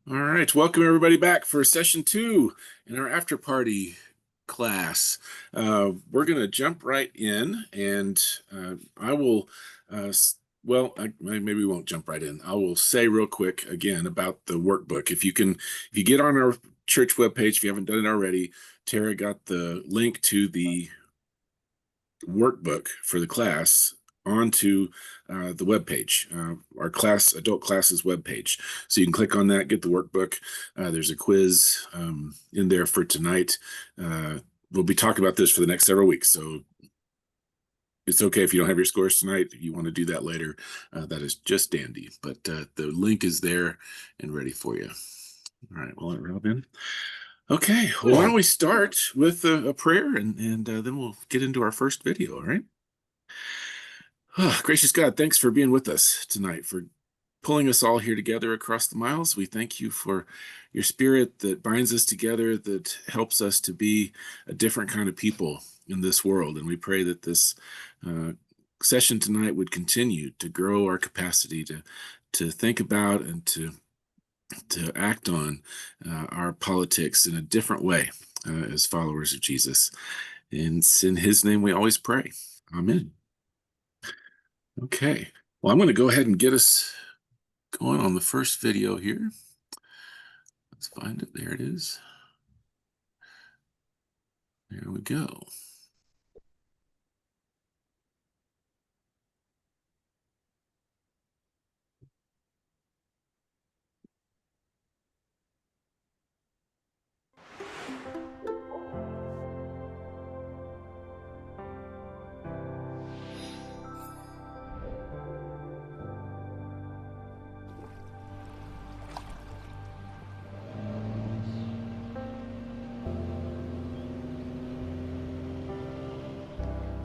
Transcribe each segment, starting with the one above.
All right, welcome everybody back for session 2 in our after party class. We're going to jump right in, and I will, maybe we won't jump right in. I will say real quick again about the workbook. If you get on our church webpage, if you haven't done it already, Tara got the link to the workbook for the class onto the webpage, our adult classes webpage. So you can click on that, get the workbook. There's a quiz in there for tonight. We'll be talking about this for the next several weeks, so it's okay if you don't have your scores tonight. If you want to do that later, that is just dandy. But the link is there and ready for you. All right, well, Rob in. Okay, well, why don't we start with a prayer, and then we'll get into our first video, all right? Oh, gracious God, thanks for being with us tonight, for pulling us all here together across the miles. We thank you for your spirit that binds us together, that helps us to be a different kind of people in this world. And we pray that this session tonight would continue to grow our capacity to think about and to act on our politics in a different way as followers of Jesus. And it's in his name we always pray. Amen. Okay, well, I'm going to go ahead and get us going on the first video here. Let's find it. There it is. There we go.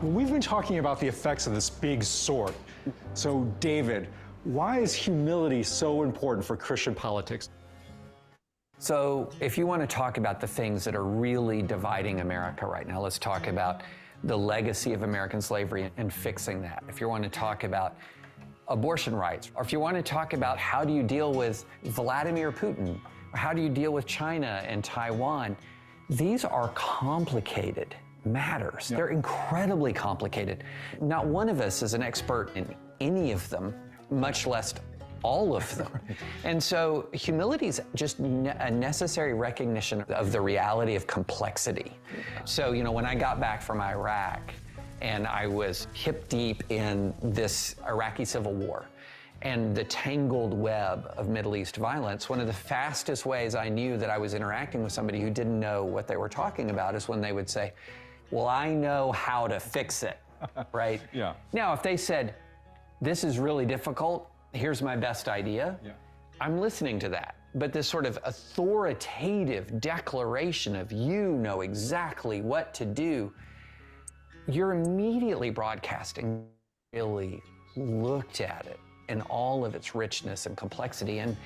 We've been talking about the effects of this big sword. So, David, why is humility so important for Christian politics? So, if you want to talk about the things that are really dividing America right now, let's talk about the legacy of American slavery and fixing that. If you want to talk about abortion rights, or if you want to talk about how do you deal with Vladimir Putin, or how do you deal with China and Taiwan, these are complicated matters. They're incredibly complicated. Not one of us is an expert in any of them, much less all of them. And so humility is just a necessary recognition of the reality of complexity. So, when I got back from Iraq and I was hip deep in this Iraqi civil war and the tangled web of Middle East violence, one of the fastest ways I knew that I was interacting with somebody who didn't know what they were talking about is when they would say, well, I know how to fix it, right? Yeah. Now, if they said, this is really difficult, here's my best idea, I'm listening to that. But this sort of authoritative declaration of you know exactly what to do, you're immediately broadcasting, really looked at it in all of its richness and complexity. And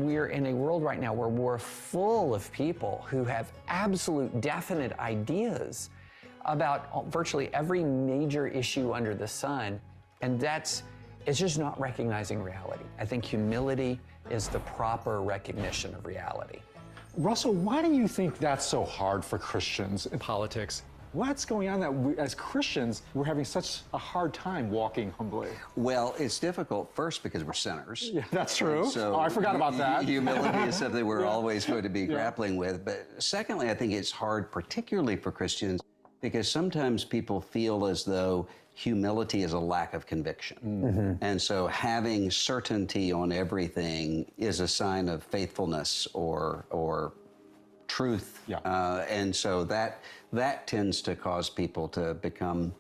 we're in a world right now where we're full of people who have absolute definite ideas about virtually every major issue under the sun, and it's just not recognizing reality. I think humility is the proper recognition of reality. Russell, why do you think that's so hard for Christians in politics? What's going on that we, as Christians, we're having such a hard time walking humbly? Well, it's difficult first because we're sinners. Yeah, that's true. So I forgot about that. Humility is something we're always going to be grappling with. But secondly, I think it's hard, particularly for Christians, because sometimes people feel as though humility is a lack of conviction. And so having certainty on everything is a sign of faithfulness or truth. And so that tends to cause people to become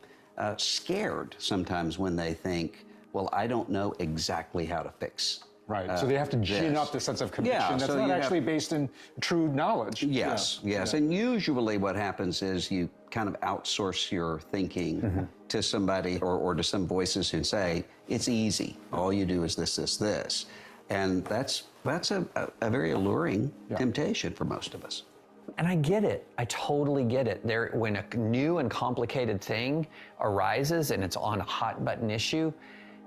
scared sometimes when they think, well, I don't know exactly how to fix. Right, so they have to gin up the sense of conviction that's not actually based in true knowledge. Yes. And usually what happens is you kind of outsource your thinking to somebody or to some voices who say, it's easy. All you do is this. And that's a very alluring temptation for most of us. And I get it. I totally get it. When a new and complicated thing arises and it's on a hot button issue,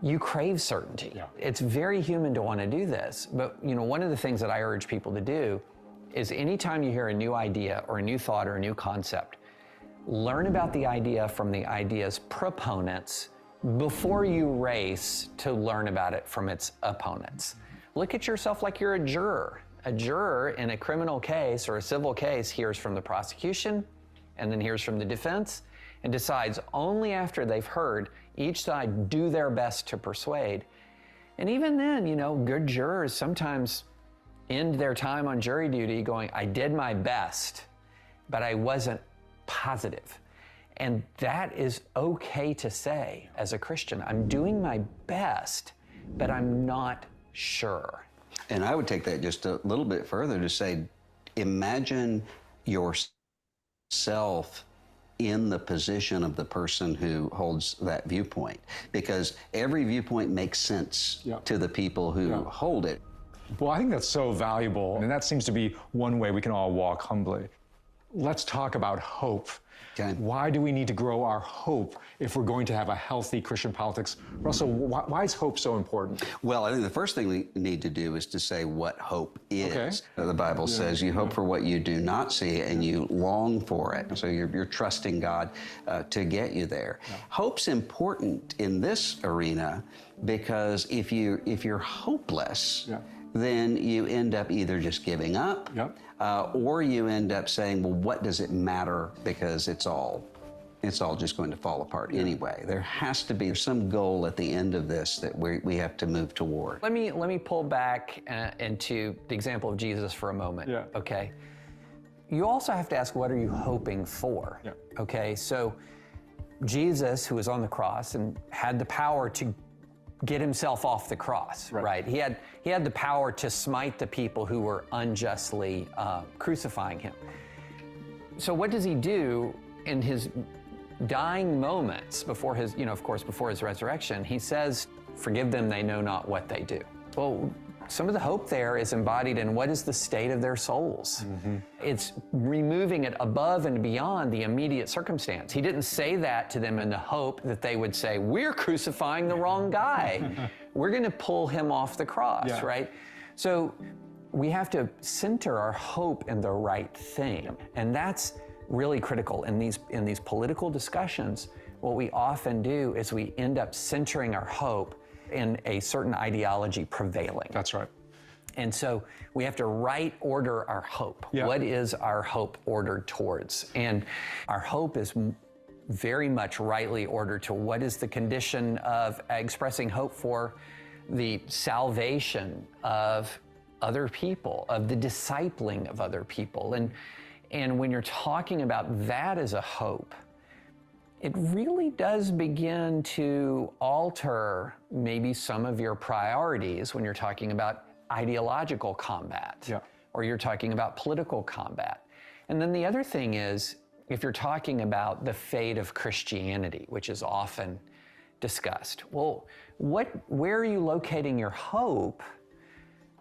you crave certainty. Yeah. It's very human to want to do this. But one of the things that I urge people to do is anytime you hear a new idea or a new thought or a new concept, learn about the idea from the idea's proponents before you race to learn about it from its opponents. Look at yourself like you're a juror. A juror in a criminal case or a civil case hears from the prosecution and then hears from the defense and decides only after they've heard each side do their best to persuade. And even then, good jurors sometimes end their time on jury duty going, I did my best, but I wasn't positive. And that is okay to say as a Christian. I'm doing my best, but I'm not sure. And I would take that just a little bit further to say, imagine yourself in the position of the person who holds that viewpoint, because every viewpoint makes sense to the people who hold it. Well, I think that's so valuable, and that seems to be one way we can all walk humbly. Let's talk about hope. Okay. Why do we need to grow our hope if we're going to have a healthy Christian politics? Russell, why is hope so important? Well, I think the first thing we need to do is to say what hope is. Okay. The Bible says you hope for what you do not see and you long for it. So you're trusting God to get you there. Yeah. Hope's important in this arena because if you're hopeless, then you end up either just giving up, or you end up saying, well, what does it matter, because it's all just going to fall apart anyway. There has to be some goal at the end of this that we have to move toward. Let me pull back into the example of Jesus for a moment, okay? You also have to ask, what are you hoping for? Okay, so Jesus, who was on the cross and had the power to get himself off the cross, right? He had the power to smite the people who were unjustly crucifying him. So what does he do in his dying moments before his, of course, before his resurrection? He says, forgive them, they know not what they do. Well, some of the hope there is embodied in what is the state of their souls. It's removing it above and beyond the immediate circumstance. He didn't say that to them in the hope that they would say, we're crucifying the wrong guy. We're going to pull him off the cross, right? So we have to center our hope in the right thing. And that's really critical in these political discussions. What we often do is we end up centering our hope in a certain ideology prevailing. That's right. And so we have to right order our hope. What is our hope ordered towards? And our hope is very much rightly ordered to what is the condition of expressing hope for the salvation of other people, of the discipling of other people. And when you're talking about that as a hope, it really does begin to alter maybe some of your priorities when you're talking about ideological combat, or you're talking about political combat. And then the other thing is, if you're talking about the fate of Christianity, which is often discussed, well, where are you locating your hope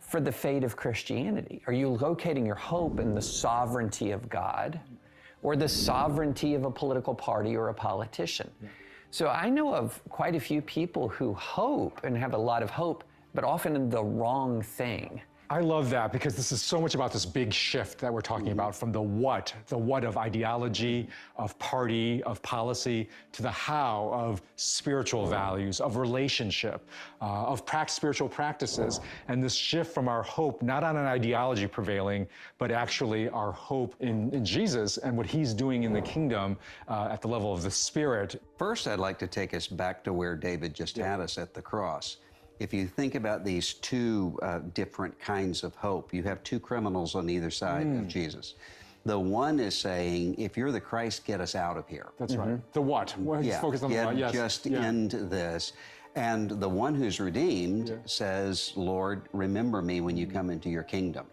for the fate of Christianity? Are you locating your hope in the sovereignty of God, or the sovereignty of a political party or a politician? So I know of quite a few people who hope and have a lot of hope, but often in the wrong thing. I love that, because this is so much about this big shift that we're talking about, from the what of ideology, of party, of policy, to the how of spiritual values, of relationship, of spiritual practices. And this shift from our hope, not on an ideology prevailing, but actually our hope in Jesus and what he's doing in the kingdom at the level of the Spirit. First, I'd like to take us back to where David just had us at the cross. If you think about these two different kinds of hope, you have two criminals on either side of Jesus. The one is saying, if you're the Christ, get us out of here. That's right. The what? Well, he's focused on the what, just end this. And the one who's redeemed says, Lord, remember me when you come into your kingdom.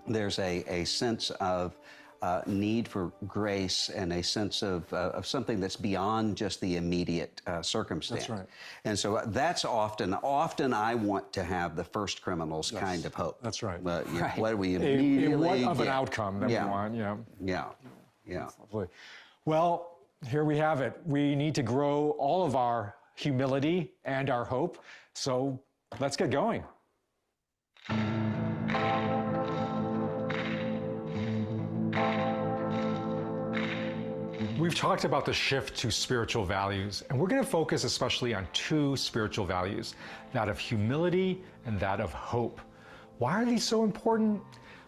There's a sense of need for grace and a sense of something that's beyond just the immediate circumstance. That's right. And so that's often I want to have the first criminal's kind of hope. That's right. But what do we immediately what of an outcome that we want, Yeah. Lovely. Well, here we have it. We need to grow all of our humility, and our hope. So let's get going. We've talked about the shift to spiritual values, and we're going to focus especially on two spiritual values, that of humility and that of hope. Why are these so important?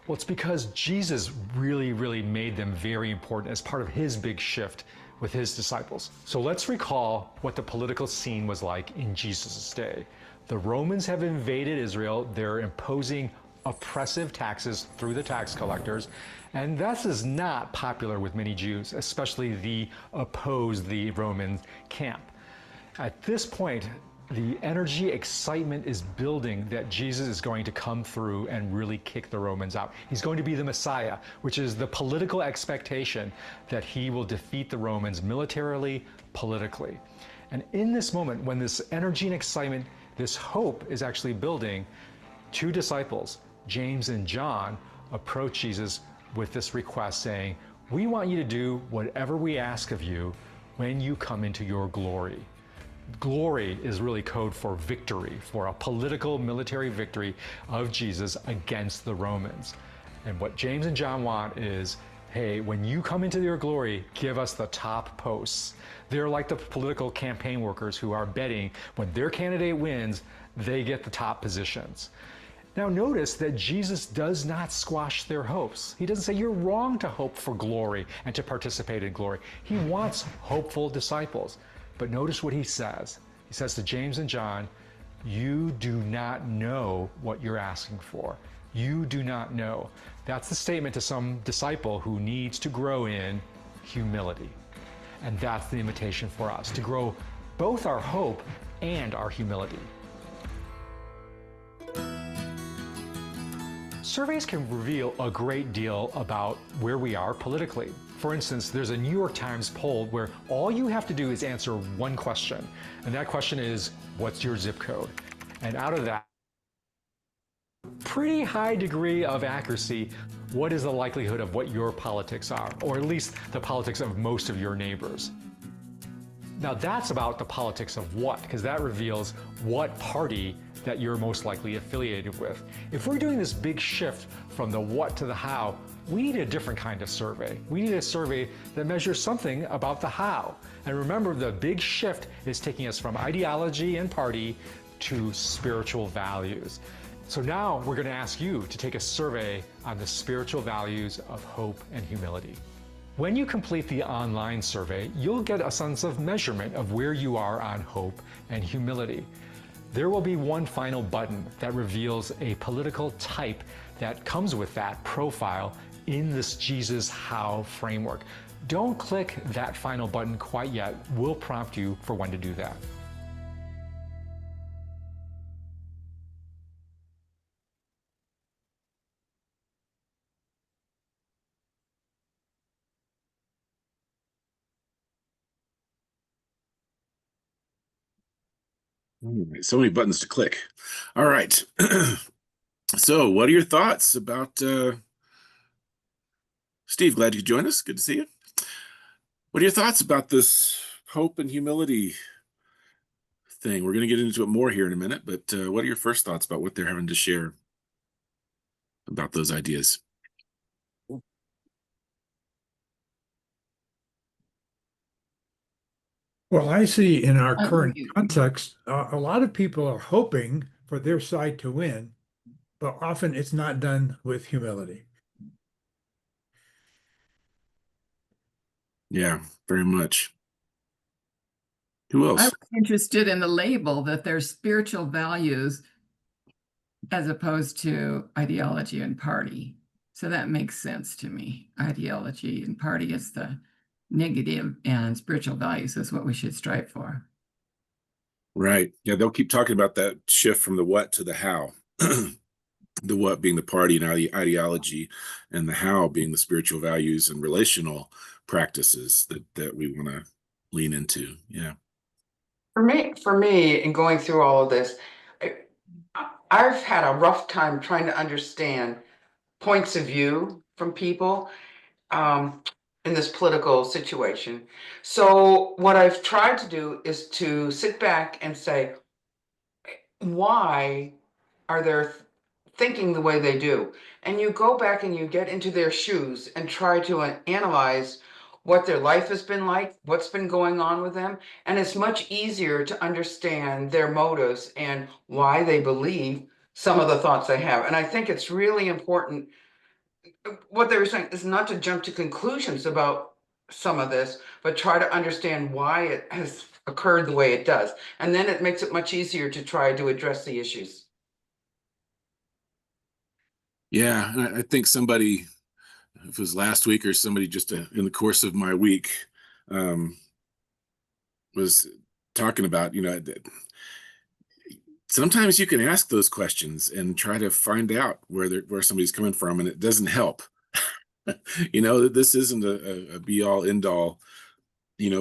Well, it's because Jesus really made them very important as part of his big shift with his disciples. So let's recall what the political scene was like in Jesus' day. The Romans have invaded Israel. They're imposing oppressive taxes through the tax collectors, and this is not popular with many Jews, especially the opposed the Roman camp. At this point, the energy, excitement is building that Jesus is going to come through and really kick the Romans out. He's going to be the Messiah, which is the political expectation that he will defeat the Romans militarily, politically. And in this moment, when this energy and excitement, this hope is actually building, two disciples, James and John, approach Jesus with this request saying, "We want you to do whatever we ask of you when you come into your glory." Glory is really code for victory, for a political military victory of Jesus against the Romans. And what James and John want is, hey, when you come into your glory, give us the top posts. They're like the political campaign workers who are betting when their candidate wins, they get the top positions. Now notice that Jesus does not squash their hopes. He doesn't say you're wrong to hope for glory and to participate in glory. He wants hopeful disciples. But notice what he says. He says to James and John, you do not know what you're asking for. You do not know. That's the statement to some disciple who needs to grow in humility. And that's the invitation for us, to grow both our hope and our humility. Surveys can reveal a great deal about where we are politically. For instance, there's a New York Times poll where all you have to do is answer one question. And that question is, what's your zip code? And out of that, pretty high degree of accuracy, what is the likelihood of what your politics are, or at least the politics of most of your neighbors? Now that's about the politics of what, because that reveals what party that you're most likely affiliated with. If we're doing this big shift from the what to the how, we need a different kind of survey. We need a survey that measures something about the how. And remember, the big shift is taking us from ideology and party to spiritual values. So now we're going to ask you to take a survey on the spiritual values of hope and humility. When you complete the online survey, you'll get a sense of measurement of where you are on hope and humility. There will be one final button that reveals a political type that comes with that profile in this Jesus How framework. Don't click that final button quite yet. We'll prompt you for when to do that. So many buttons to click. All right. So what are your thoughts about Steve? Glad you could join us. Good to see you. What are your thoughts about this hope and humility thing? We're going to get into it more here in a minute, but what are your first thoughts about what they're having to share about those ideas? Well, I see in our current context, a lot of people are hoping for their side to win, but often it's not done with humility. Yeah, very much. Who else? I was interested in the label that there's spiritual values as opposed to ideology and party. So that makes sense to me. Ideology and party is the negative, and spiritual values is what we should strive for. Right. Yeah, they'll keep talking about that shift from the what to the how. The what being the party and ideology, and the how being the spiritual values and relational practices that we want to lean into. Yeah. For me, in going through all of this, I've had a rough time trying to understand points of view from people. in this political situation. So what I've tried to do is to sit back and say, why are they thinking the way they do? And you go back and you get into their shoes and try to analyze what their life has been like, what's been going on with them. And it's much easier to understand their motives and why they believe some of the thoughts they have. And I think it's really important. What they were saying is not to jump to conclusions about some of this, but try to understand why it has occurred the way it does. And then it makes it much easier to try to address the issues. Yeah, and I think somebody, if it was last week or somebody just in the course of my week, was talking about, sometimes you can ask those questions and try to find out where somebody's coming from, and it doesn't help. This isn't a be all end all,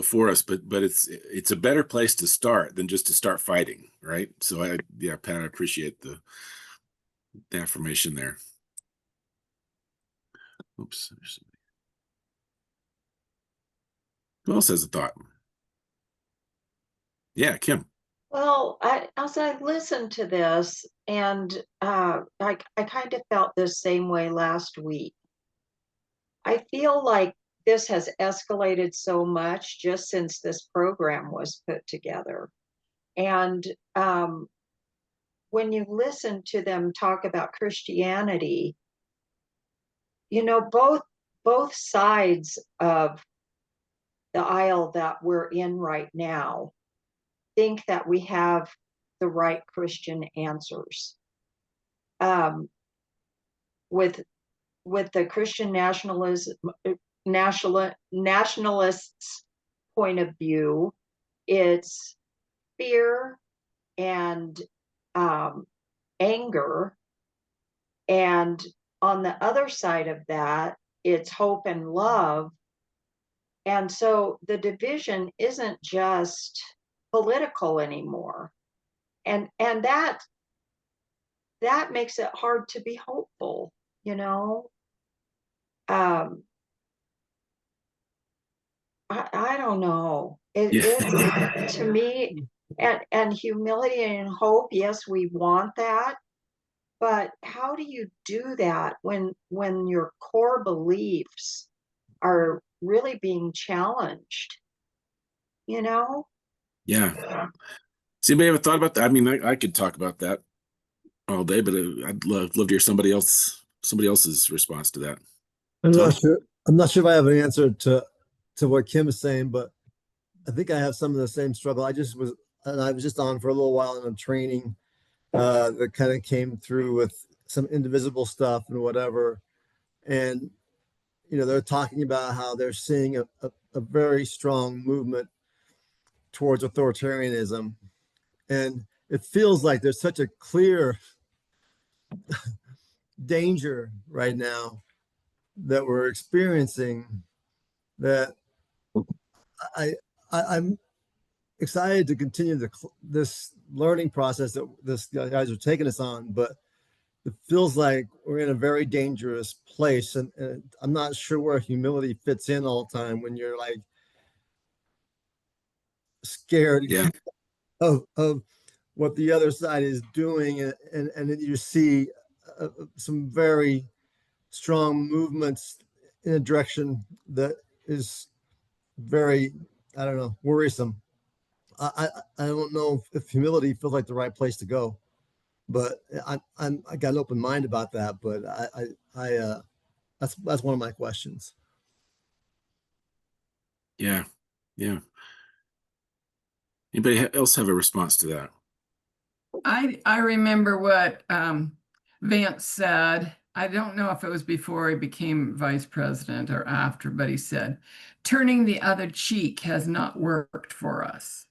for us, but it's a better place to start than just to start fighting, right? So yeah, Pat, I appreciate the affirmation there. Oops. Who else has a thought? Yeah, Kim. Well, as I listened to this, and I kind of felt the same way last week. I feel like this has escalated so much just since this program was put together. And when you listen to them talk about Christianity, both sides of the aisle that we're in right now think that we have the right Christian answers. With the Christian nationalists' point of view, it's fear and anger, and on the other side of that, it's hope and love. And so the division isn't just political anymore, and that makes it hard to be hopeful. I don't know. It's to me, and humility and hope. Yes, we want that, but how do you do that when your core beliefs are really being challenged? Yeah. Does anybody ever thought about that? I mean, I could talk about that all day, but I'd love to hear somebody else's response to that. I'm Tom? not sure. I'm not sure if I have an answer to what Kim is saying, but I think I have some of the same struggle. I was just on for a little while in a training that kind of came through with some indivisible stuff and whatever. And they're talking about how they're seeing a very strong movement towards authoritarianism. And it feels like there's such a clear danger right now that we're experiencing that I'm excited to continue this learning process that this guys are taking us on, but it feels like we're in a very dangerous place, and I'm not sure where humility fits in all the time when you're like scared of what the other side is doing, and then you see some very strong movements in a direction that is very, I don't know, worrisome. I don't know if humility feels like the right place to go, but I got an open mind about that. But that's one of my questions. Yeah. Anybody else have a response to that? I remember what Vance said. I don't know if it was before he became vice president or after, but he said, turning the other cheek has not worked for us.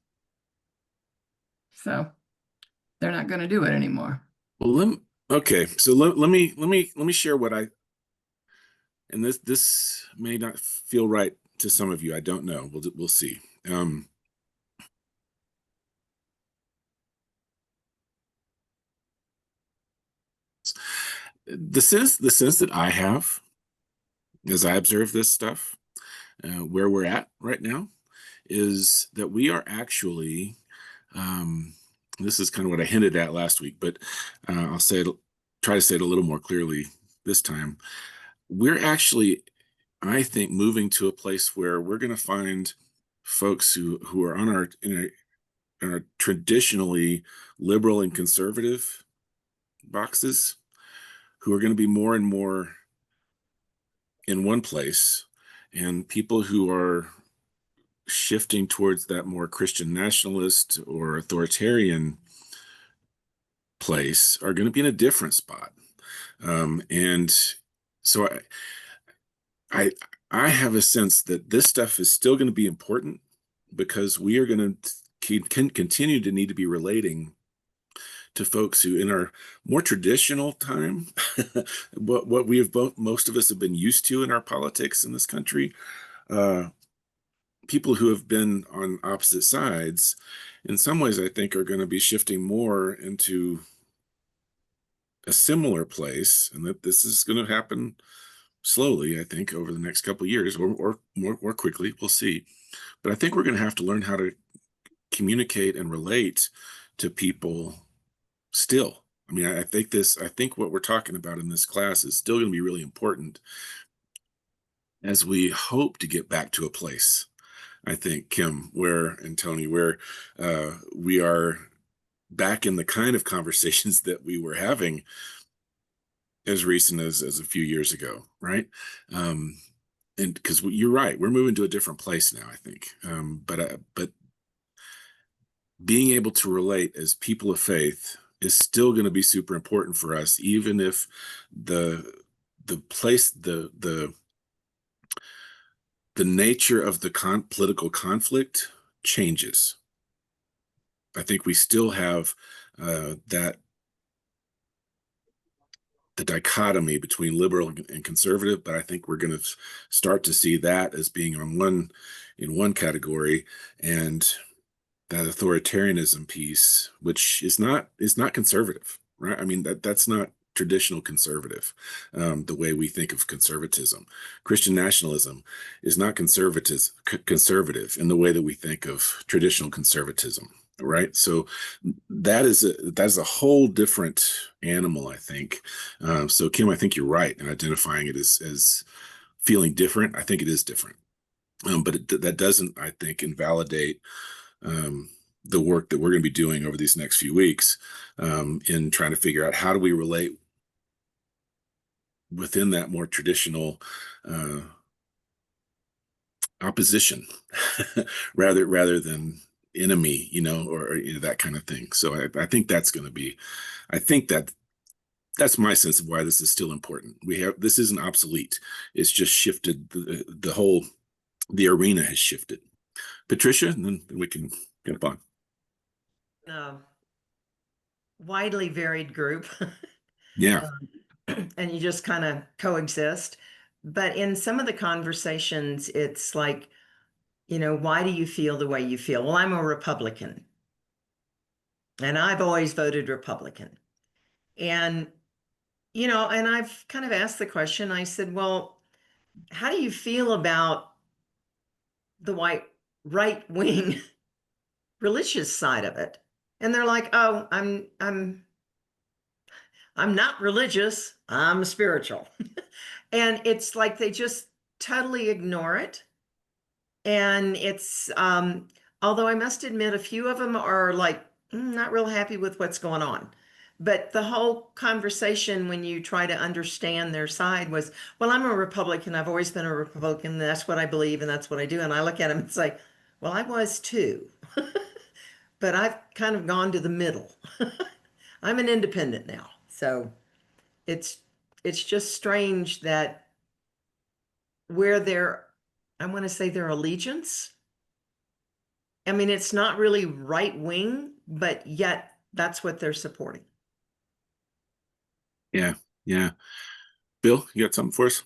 So they're not going to do it anymore. Well, okay. So let me share what and this may not feel right to some of you. I don't know. We'll see. The sense that I have as I observe this stuff where we're at right now is that we are actually, this is kind of what I hinted at last week, but I'll try to say it a little more clearly this time. We're actually, I think, moving to a place where we're going to find folks who are on our traditionally liberal and conservative boxes, who are going to be more and more in one place, and people who are shifting towards that more Christian nationalist or authoritarian place are going to be in a different spot. And so I I have a sense that this stuff is still going to be important because we are going to continue to need to be relating to folks who in our more traditional time, what we have most of us have been used to in our politics in this country, uh, people who have been on opposite sides, in some ways, I think are going to be shifting more into a similar place, and that this is going to happen slowly, I think, over the next couple of years, or more quickly. We'll see. But I think we're going to have to learn how to communicate and relate to people still. I mean, I think what we're talking about in this class is still going to be really important as we hope to get back to a place, I think, Kim, and Tony, where we are back in the kind of conversations that we were having as recent as a few years ago, right? And because you're right, we're moving to a different place now, I think. But being able to relate as people of faith is still going to be super important for us, even if the place the nature of the political conflict changes. I think we still have that the dichotomy between liberal and conservative, but I think we're going to start to see that as being in one category, and that authoritarianism piece, which is not conservative, right? I mean, that's not traditional conservative, the way we think of conservatism. Christian nationalism is not conservative in the way that we think of traditional conservatism, right? So that's a whole different animal, I think. So Kim, I think you're right in identifying it as feeling different. I think it is different, but that doesn't, I think, invalidate the work that we're going to be doing over these next few weeks, in trying to figure out how do we relate within that more traditional opposition rather than enemy, or that kind of thing. So I think that's going to be, I think that's my sense of why this is still important. This isn't obsolete. It's just shifted. The arena has shifted. Patricia, and then we can jump on. Widely varied group. Yeah. And you just kind of coexist. But in some of the conversations, it's like, why do you feel the way you feel? Well, I'm a Republican. And I've always voted Republican. And, and I've kind of asked the question, I said, well, how do you feel about the right wing religious side of it? And they're like, oh, I'm not religious, I'm spiritual. And it's like they just totally ignore it. And it's, although I must admit, a few of them are like, not real happy with what's going on. But the whole conversation, when you try to understand their side, was, well, I'm a Republican. I've always been a Republican. That's what I believe, and that's what I do. And I look at them, it's like, well, I was too. But I've kind of gone to the middle. I'm an independent now. So it's just strange that where I want to say their allegiance, I mean, it's not really right wing, but yet that's what they're supporting. Yeah. Bill, you got something for us?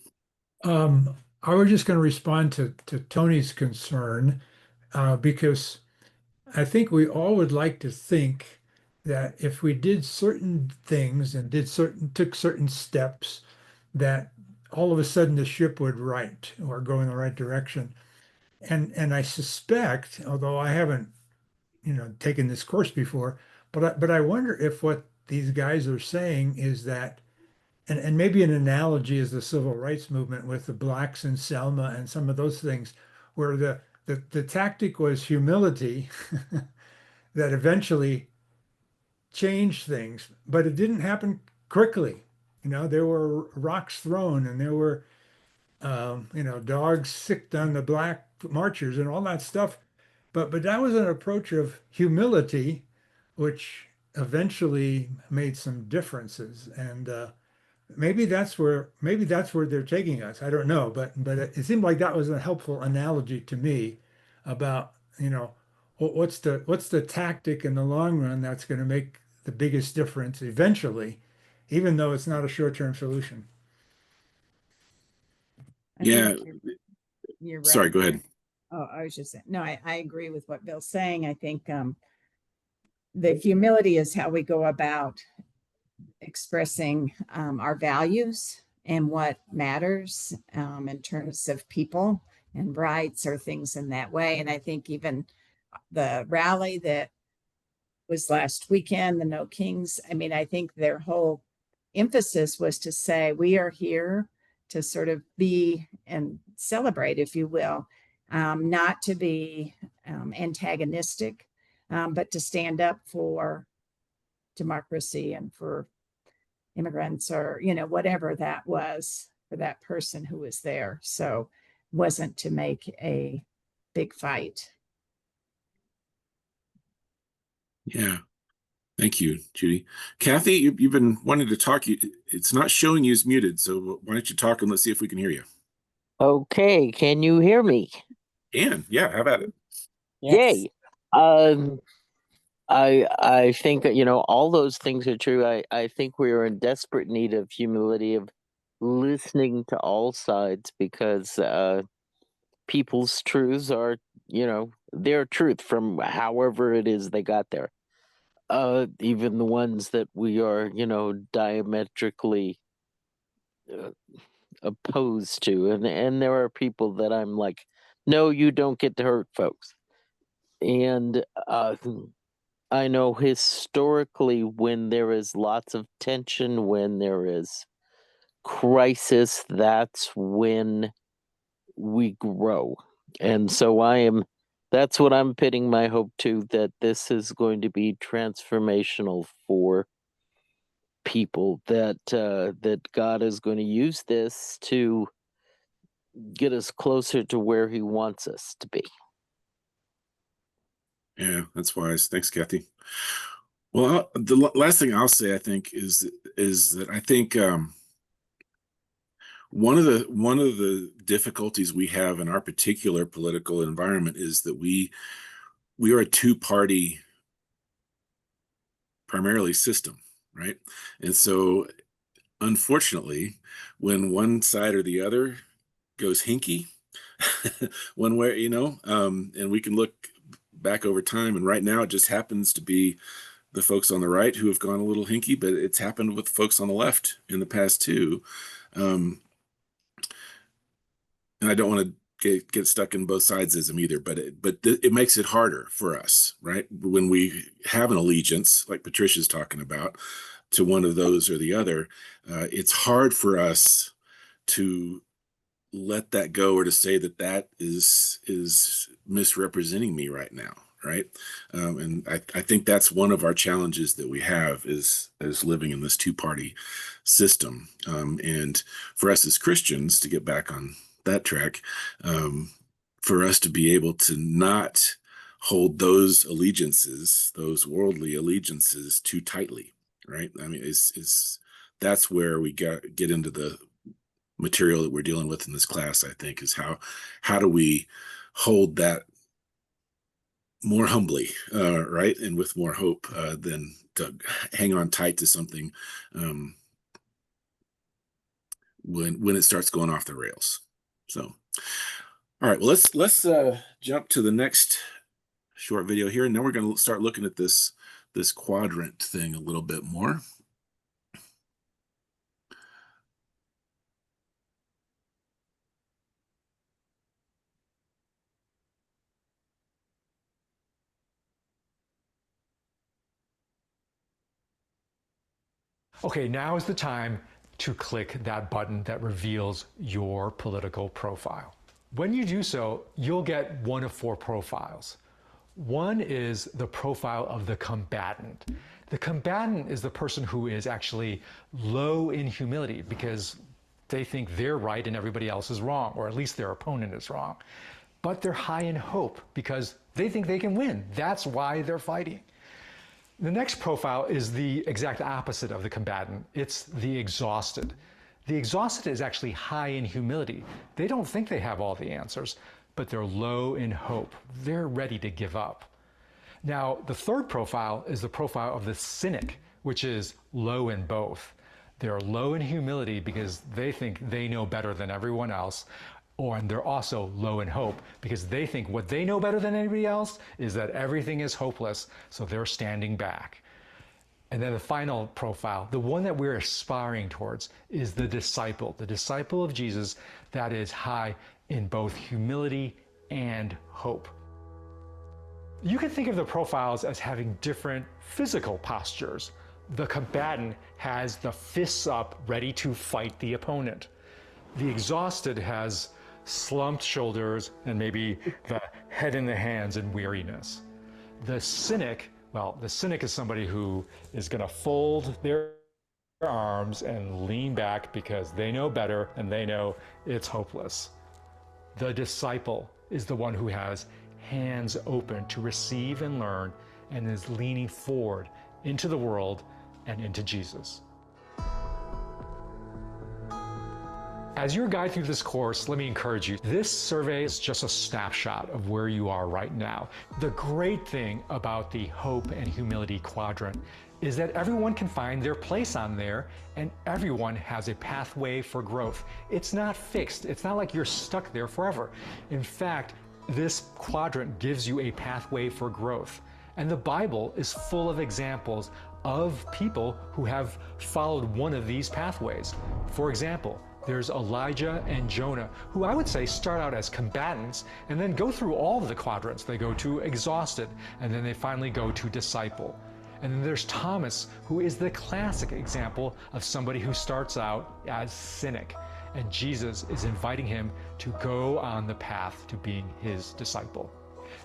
I was just going to respond to Tony's concern, because I think we all would like to think that if we did certain things and took certain steps, that all of a sudden the ship would right or go in the right direction. and I suspect, although I haven't, taken this course before, but I wonder if what these guys are saying is that, and maybe an analogy is the civil rights movement with the blacks in Selma and some of those things, where the tactic was humility that eventually changed things, but it didn't happen quickly. There were rocks thrown and there were dogs sicked on the black marchers and all that stuff. But that was an approach of humility, which eventually made some differences. And maybe that's where they're taking us. I don't know, but it seemed like that was a helpful analogy to me about, what's the tactic in the long run that's going to make the biggest difference eventually, even though it's not a short-term solution. I Yeah. think you're right. Sorry, go ahead. Oh, I was just saying, no, I agree with what Bill's saying. I think the humility is how we go about expressing our values and what matters in terms of people and rights or things in that way. And I think even the rally that was last weekend, the No Kings, I mean, I think their whole emphasis was to say, we are here to sort of be and celebrate, if you will, not to be antagonistic, but to stand up for democracy and for immigrants or, whatever that was for that person who was there. So wasn't to make a big fight. Yeah. Thank you, Judy. Kathy, you've been wanting to talk. It's not showing you as muted, so why don't you talk and let's see if we can hear you. Okay, can you hear me? And yeah, how about it? Yes. Yay. I think all those things are true. I think we are in desperate need of humility, of listening to all sides, because people's truths are their truth from however it is they got there. Even the ones that we are diametrically opposed to, and there are people that I'm like, no, you don't get to hurt folks. And I know historically, when there is lots of tension, when there is crisis, that's when we grow. And so that's what I'm pitting my hope to, that this is going to be transformational for people, that God is going to use this to get us closer to where he wants us to be. Yeah, that's wise. Thanks, Kathy. Well, the last thing I'll say, I think, is that I think one of the difficulties we have in our particular political environment is that we are a two-party primarily system, right? And so, unfortunately, when one side or the other goes hinky, one way, and we can look back over time, and right now it just happens to be the folks on the right who have gone a little hinky, but it's happened with folks on the left in the past too. And I don't want to get stuck in both sidesism either, but it makes it harder for us, right? When we have an allegiance, like Patricia's talking about, to one of those or the other, it's hard for us to let that go, or to say that is misrepresenting me right now, right? And I think that's one of our challenges that we have is living in this two-party system. And for us as Christians, to get back on that track, for us to be able to not hold those allegiances, those worldly allegiances, too tightly, right? I mean, that's where we get into the material that we're dealing with in this class, I think, is how do we hold that more humbly, right, and with more hope, than to hang on tight to something when it starts going off the rails. So, all right, well, let's jump to the next short video here, and then we're going to start looking at this quadrant thing a little bit more. Okay, now is the time to click that button that reveals your political profile. When you do so, you'll get one of 4 profiles. One is the profile of the combatant. The combatant is the person who is actually low in humility because they think they're right and everybody else is wrong, or at least their opponent is wrong. But they're high in hope because they think they can win. That's why they're fighting. The next profile is the exact opposite of the combatant. It's the exhausted. The exhausted is actually high in humility. They don't think they have all the answers, but they're low in hope. They're ready to give up. Now, the third profile is the profile of the cynic, which is low in both. They're low in humility because they think they know better than everyone else, and they're also low in hope because they think what they know better than anybody else is that everything is hopeless, so they're standing back. And then the final profile, the one that we're aspiring towards, is the disciple of Jesus that is high in both humility and hope. You can think of the profiles as having different physical postures. The combatant has the fists up, ready to fight the opponent. The exhausted has slumped shoulders and maybe the head in the hands in weariness. The cynic, well, the cynic is somebody who is going to fold their arms and lean back because they know better and they know it's hopeless. The disciple is the one who has hands open to receive and learn and is leaning forward into the world and into Jesus. As your guide through this course, let me encourage you. This survey is just a snapshot of where you are right now. The great thing about the hope and humility quadrant is that everyone can find their place on there and everyone has a pathway for growth. It's not fixed. It's not like you're stuck there forever. In fact, this quadrant gives you a pathway for growth. And the Bible is full of examples of people who have followed one of these pathways. For example, there's Elijah and Jonah, who I would say start out as combatants and then go through all of the quadrants. They go to exhausted, and then they finally go to disciple. And then there's Thomas, who is the classic example of somebody who starts out as cynic. And Jesus is inviting him to go on the path to being his disciple.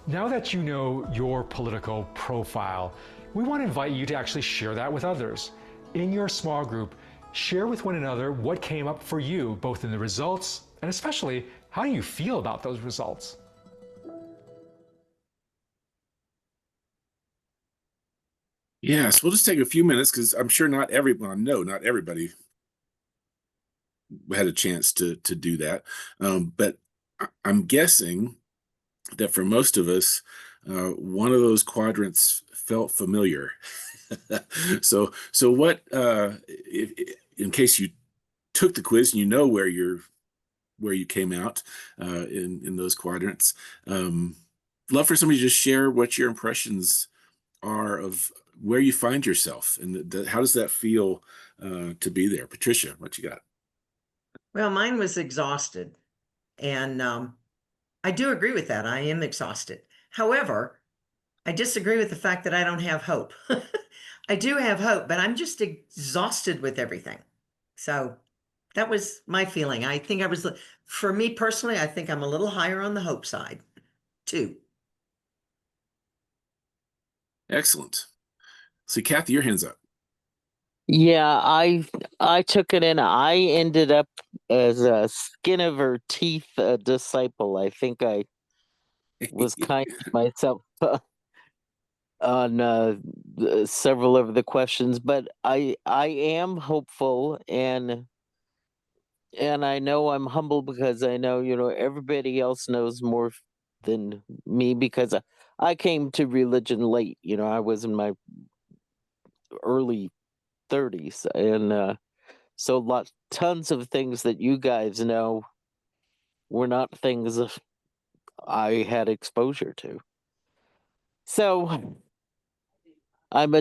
Now that you know your political profile, we want to invite you to actually share that with others. In your small group, share with one another what came up for you, both in the results and especially how you feel about those results. Yes, we'll just take a few minutes because I'm sure not everyone, no, not everybody had a chance to do that. But I'm guessing that for most of us, one of those quadrants felt familiar. So what, in case you took the quiz and you know where you came out in those quadrants, love for somebody to just share what your impressions are of where you find yourself and how does that feel to be there. Patricia, what you got? Well, mine was exhausted. And I do agree with that. I am exhausted. However, I disagree with the fact that I don't have hope. I do have hope, but I'm just exhausted with everything. So that was my feeling. I think for me personally, I think I'm a little higher on the hope side too. Excellent. See, Kathy, your hand's up. Yeah, I took it in. I ended up as a skin of her teeth disciple. I think I was kind to myself on several of the questions, but I am hopeful, and I know I'm humble because I know everybody else knows more than me because I came to religion late. I was in my early 30s, and so tons of things that you guys know were not things I had exposure to. So I'm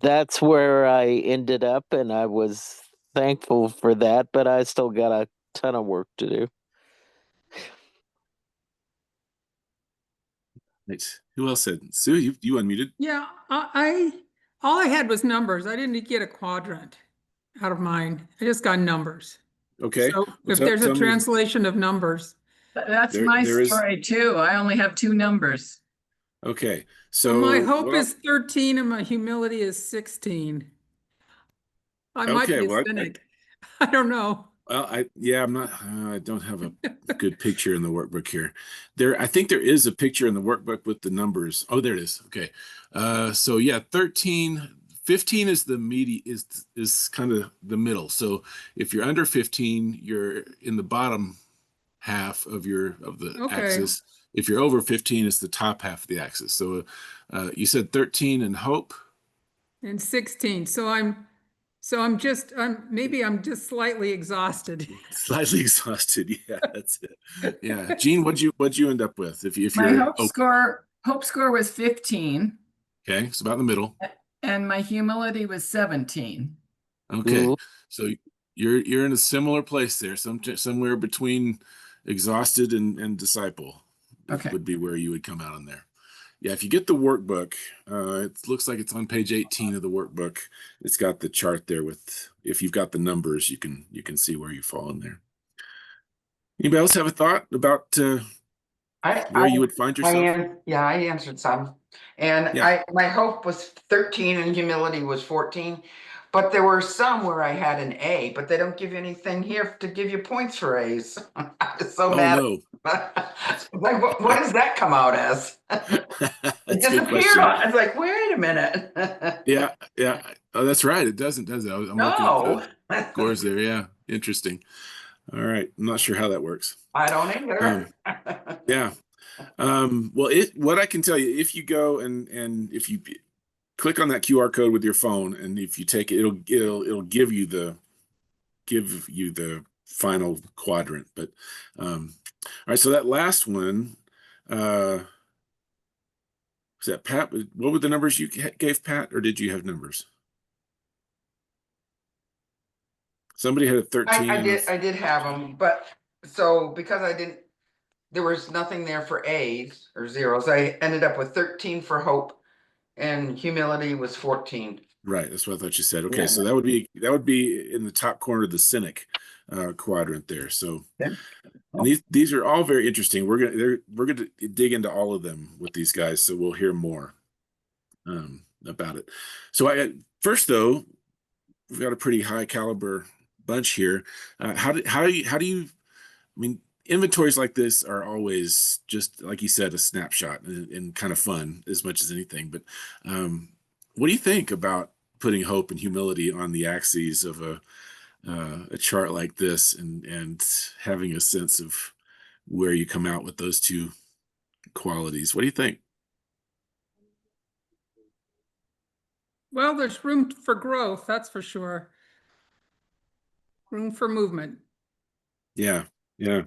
that's where I ended up, and I was thankful for that, but I still got a ton of work to do. Right. Who else said? Sue, you unmuted. Yeah, I All I had was numbers. I didn't get a quadrant out of mine. I just got numbers. Okay. So Well, if there's a tell me, translation of numbers, That's my there is. story too. I only have two numbers. Okay. well, my So hope is 13 and my humility is 16. I might okay. be a Well, cynic. I don't know. well, I'm not, I don't have a good picture in the workbook here. I think there is a picture in the workbook with the numbers. Oh, there it is. Okay. So yeah, 15 is the is kind of the middle. So if you're under 15, you're in the bottom half of the Okay. axis. If you're over 15, it's the top half of the axis. So you said 13 and hope. And 16. Maybe I'm just slightly exhausted. Slightly exhausted. Yeah, that's it. Yeah. Gene, what'd you end up with? If My you're hope score was 15, okay, it's about in the middle. and my humility was 17. Okay. Ooh. So you're in a similar place there, somewhere between exhausted and disciple Okay. would be where you would come out on there. Yeah, if you get the workbook, it looks like it's on page 18 of the workbook. It's got the chart there with, if you've got the numbers, you can see where you fall in there. Anybody else have a thought about where you would find yourself? I answered some. And Yeah. my hope was 13 and humility was 14. But there were some where I had an A, but they don't give you anything here to give you points for A's. I was so Oh mad. no. Like, what does that come out as? It That's a good disappeared. question. I was like, wait a minute. Yeah, yeah. Oh, that's right. It doesn't, does it? I'm looking No. at the scores there. Yeah, interesting. All right. I'm not sure how that works. I don't either. Yeah. Well, what I can tell you, if you go and if you click on that QR code with your phone, and if you take it, it'll give you the final quadrant. But all right. So that last one, was that Pat? What were the numbers you gave Pat, or did you have numbers? Somebody had a 13. I did have them, but so because there was nothing there for A's or zeros, I ended up with 13 for hope, and humility was 14. Right, that's what I thought you said. Okay, Yeah. so that would be in the top corner of the cynic quadrant there. So, Okay. and these are all very interesting. We're gonna dig into all of them with these guys, so we'll hear more about it. So, first though, we've got a pretty high caliber bunch here. How do you? I mean, inventories like this are always, just like you said, a snapshot and kind of fun as much as anything. But what do you think about putting hope and humility on the axes of a chart like this, and having a sense of where you come out with those two qualities? What do you think? Well, there's room for growth, that's for sure. Room for movement. Yeah, yeah.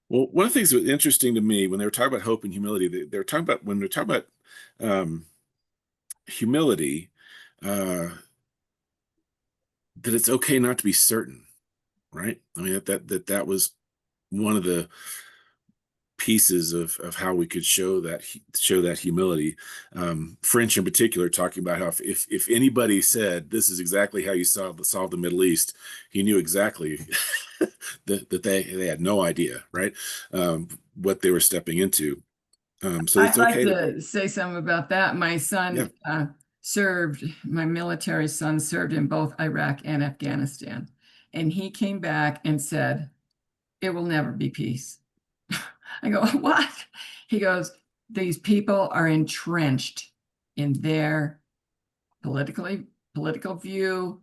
Well, one of the things that was interesting to me when they were talking about hope and humility, they're talking about, when they're talking about humility, that it's okay not to be certain, right? I mean, that was one of the pieces of how we could show that humility. French in particular, talking about how if anybody said this is exactly how you solve the Middle East, he knew exactly that they had no idea, right? What they were stepping into. So it's I'd like okay to say something about that. My son my military son served in both Iraq and Afghanistan. And he came back and said, it will never be peace. I go, what? He goes, these people are entrenched in their political view,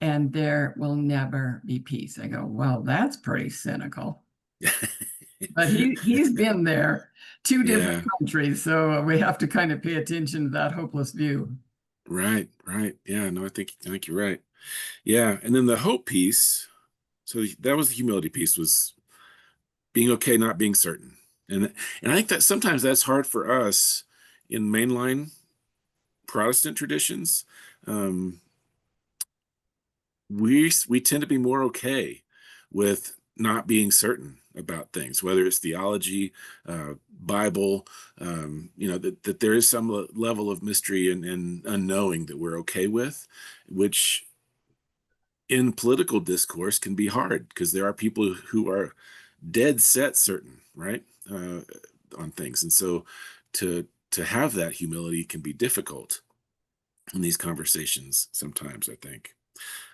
and there will never be peace. I go, well, that's pretty cynical. But he's been there, two different countries, so we have to kind of pay attention to that hopeless view. Right. Yeah, no, I think you're right. Yeah, and then the hope piece. So that was the humility piece, was being okay not being certain. And I think that sometimes that's hard for us in mainline Protestant traditions. We tend to be more okay with not being certain about things, whether it's theology, Bible, that there is some level of mystery and unknowing that we're okay with, which in political discourse can be hard because there are people who are dead set certain, right, on things. And so to have that humility can be difficult in these conversations sometimes, I think.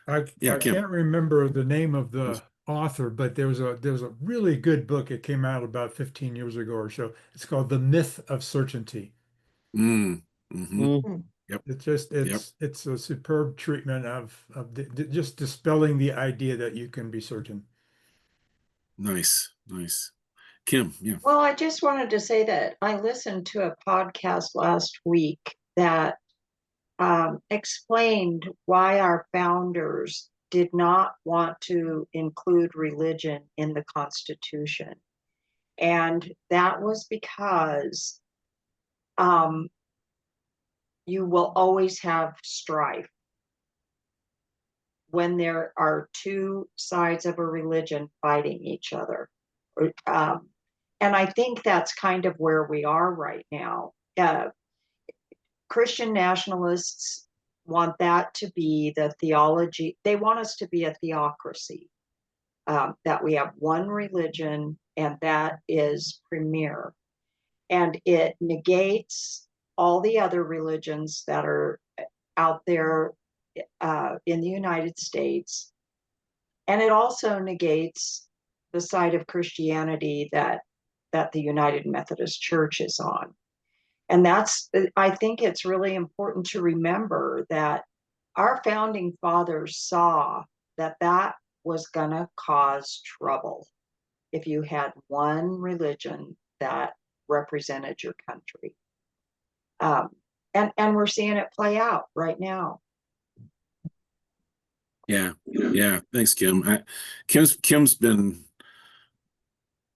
I Kim. can't remember the name of the author, but there's a really good book. It came out about 15 years ago or so. It's called The Myth of Certainty. Yep. It's a superb treatment of just dispelling the idea that you can be certain. Nice. Kim, yeah. Well, I just wanted to say that I listened to a podcast last week that explained why our founders did not want to include religion in the Constitution. And that was because you will always have strife when there are two sides of a religion fighting each other. And I think that's kind of where we are right now. Christian nationalists want that to be the theology. They want us to be a theocracy, that we have one religion and that is premier. And it negates all the other religions that are out there in the United States. And it also negates the side of Christianity that the United Methodist Church is on. And I think it's really important to remember that our founding fathers saw that was going to cause trouble if you had one religion that represented your country. And we're seeing it play out right now. Yeah. Thanks, Kim. Kim's been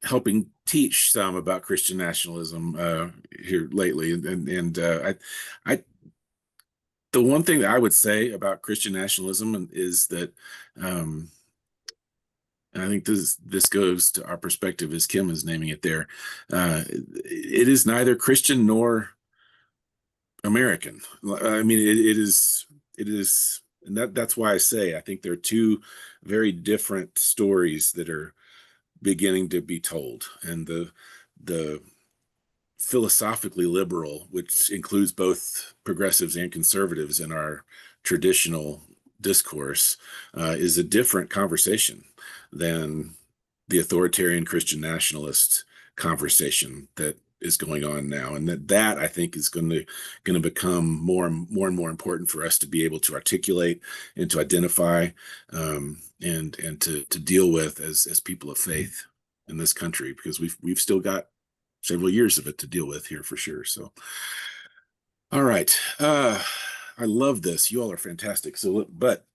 helping teach some about Christian nationalism here lately, and I the one thing that I would say about Christian nationalism is that, and I think this goes to our perspective as Kim is naming it there. It is neither Christian nor American. I mean, it is, and that's why I say I think there are two very different stories that are beginning to be told, and the philosophically liberal, which includes both progressives and conservatives in our traditional discourse, is a different conversation than the authoritarian Christian nationalist conversation that is going on now, and that I think is going to become more and more important for us to be able to articulate and to identify, and to deal with as people of faith in this country, because we've still got several years of it to deal with here for sure. So, all right. I love this. You all are fantastic. So, but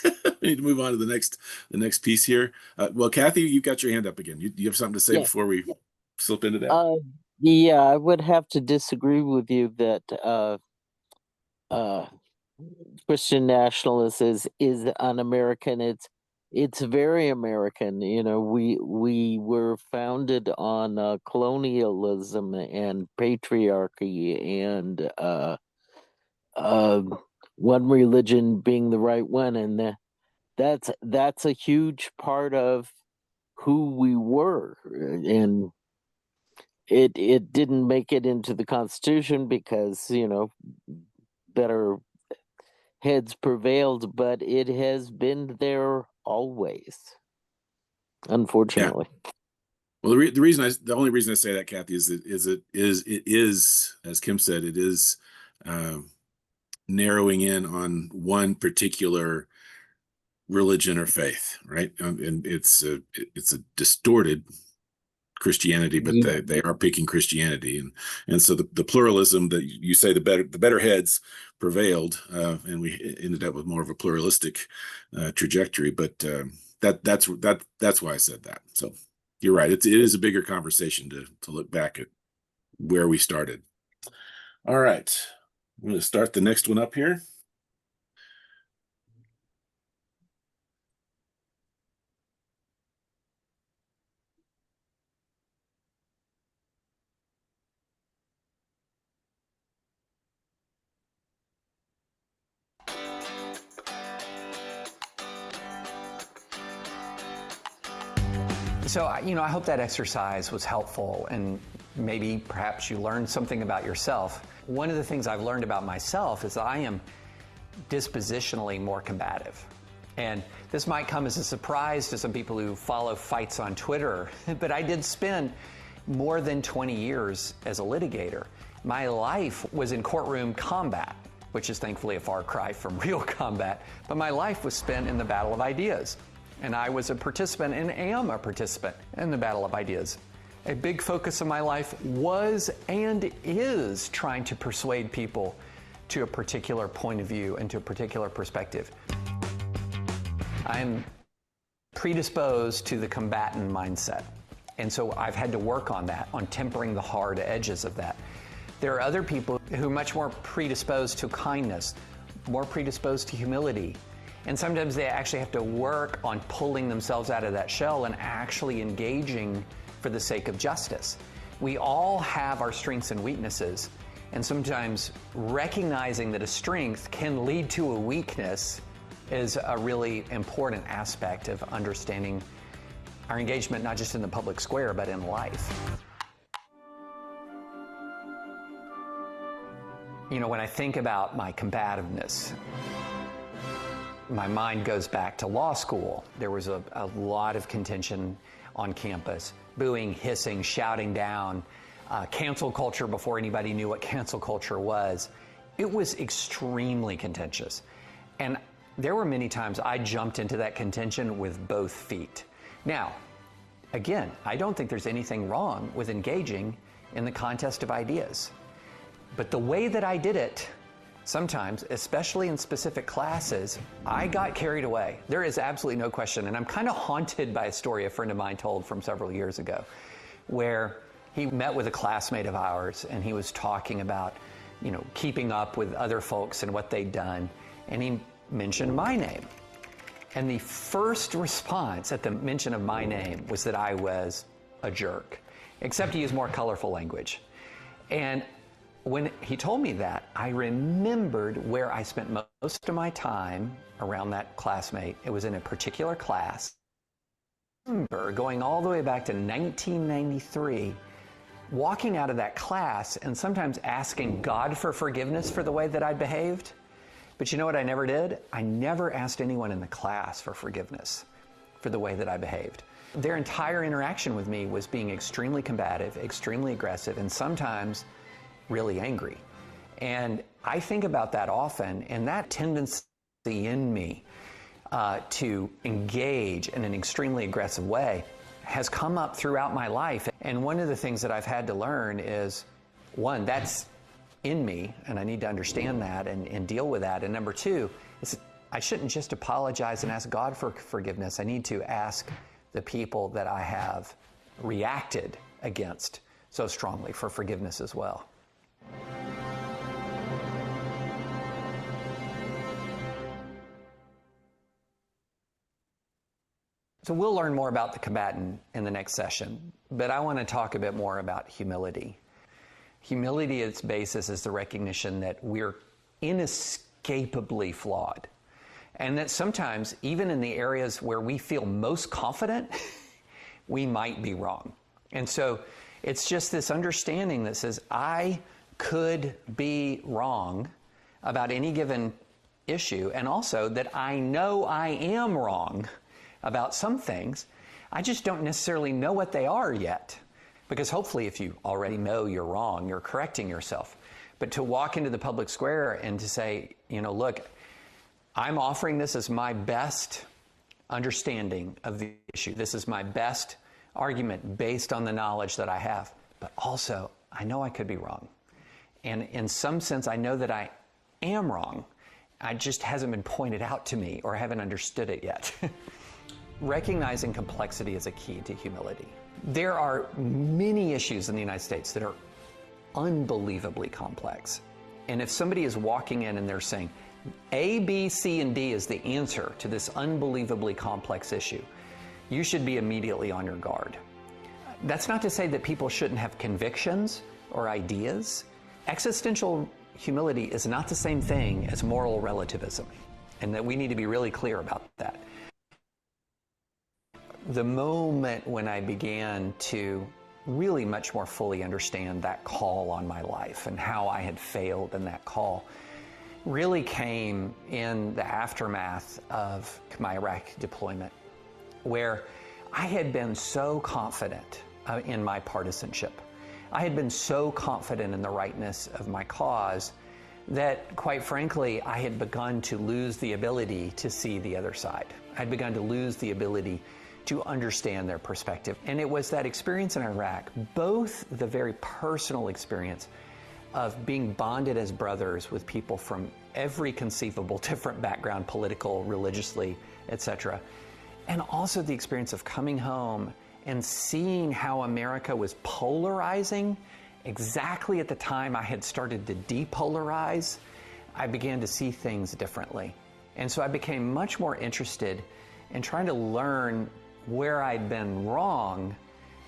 we need to move on to the next piece here. Well, Kathy, you've got your hand up again. You have something to say before we slip into that? Yeah, I would have to disagree with you that Christian nationalism is un-American. It's very American. You know, we were founded on colonialism and patriarchy and one religion being the right one, and that's a huge part of who we were. And it didn't make it into the Constitution because, better heads prevailed, but it has been there always, unfortunately. Yeah. Well, the only reason I say that, Kathy, is it is, as Kim said, it is narrowing in on one particular religion or faith, right? And it's a distorted Christianity, but they are picking Christianity, and so the pluralism that you say, the better heads prevailed, and we ended up with more of a pluralistic trajectory. But that's why I said that. So you're right. It is a bigger conversation to look back at where we started. All right, I'm going to start the next one up here. So, I hope that exercise was helpful, and maybe perhaps you learned something about yourself. One of the things I've learned about myself is that I am dispositionally more combative. And this might come as a surprise to some people who follow fights on Twitter, but I did spend more than 20 years as a litigator. My life was in courtroom combat, which is thankfully a far cry from real combat, but my life was spent in the battle of ideas. And I was a participant and am a participant in the battle of ideas. A big focus of my life was and is trying to persuade people to a particular point of view and to a particular perspective. I'm predisposed to the combatant mindset. And so I've had to work on that, on tempering the hard edges of that. There are other people who are much more predisposed to kindness, more predisposed to humility. And sometimes they actually have to work on pulling themselves out of that shell and actually engaging for the sake of justice. We all have our strengths and weaknesses. And sometimes recognizing that a strength can lead to a weakness is a really important aspect of understanding our engagement, not just in the public square, but in life. When I think about my combativeness, my mind goes back to law school. There was a lot of contention on campus, booing, hissing, shouting down, cancel culture before anybody knew what cancel culture was. It was extremely contentious. And there were many times I jumped into that contention with both feet. Now, again, I don't think there's anything wrong with engaging in the contest of ideas. But the way that I did it, sometimes, especially in specific classes, I got carried away. There is absolutely no question. And I'm kind of haunted by a story a friend of mine told from several years ago, where he met with a classmate of ours and he was talking about, keeping up with other folks and what they'd done. And he mentioned my name. And the first response at the mention of my name was that I was a jerk, except he used more colorful language. And when he told me that, I remembered where I spent most of my time around that classmate. It was in a particular class. I remember going all the way back to 1993, walking out of that class and sometimes asking God for forgiveness for the way that I'd behaved. But you know what I never did? I never asked anyone in the class for forgiveness for the way that I behaved. Their entire interaction with me was being extremely combative, extremely aggressive, and sometimes really angry. And I think about that often, and that tendency in me to engage in an extremely aggressive way has come up throughout my life. And one of the things that I've had to learn is, one, that's in me, and I need to understand that and deal with that. And number two, I shouldn't just apologize and ask God for forgiveness. I need to ask the people that I have reacted against so strongly for forgiveness as well. So we'll learn more about the combatant in the next session, but I want to talk a bit more about humility. Humility at its basis is the recognition that we're inescapably flawed, and that sometimes, even in the areas where we feel most confident, we might be wrong. And so it's just this understanding that says, I could be wrong about any given issue, and also that I know I am wrong about some things. I just don't necessarily know what they are yet. Because hopefully if you already know you're wrong, you're correcting yourself. But to walk into the public square and to say, look, I'm offering this as my best understanding of the issue. This is my best argument based on the knowledge that I have. But also, I know I could be wrong. And in some sense, I know that I am wrong. It just hasn't been pointed out to me, or I haven't understood it yet. Recognizing complexity is a key to humility. There are many issues in the United States that are unbelievably complex. And if somebody is walking in and they're saying, A, B, C, and D is the answer to this unbelievably complex issue, you should be immediately on your guard. That's not to say that people shouldn't have convictions or ideas. Existential humility is not the same thing as moral relativism, and that we need to be really clear about that. the moment when I began to really much more fully understand that call on my life and how I had failed in that call really came in the aftermath of my Iraq deployment, where I had been so confident in my partisanship. I had been so confident in the rightness of my cause that, quite frankly, I had begun to lose the ability to see the other side. I'd begun to lose the ability to understand their perspective. And it was that experience in Iraq, both the very personal experience of being bonded as brothers with people from every conceivable different background, political, religiously, etc., and also the experience of coming home and seeing how America was polarizing exactly at the time I had started to depolarize. I began to see things differently. And so I became much more interested in trying to learn where I'd been wrong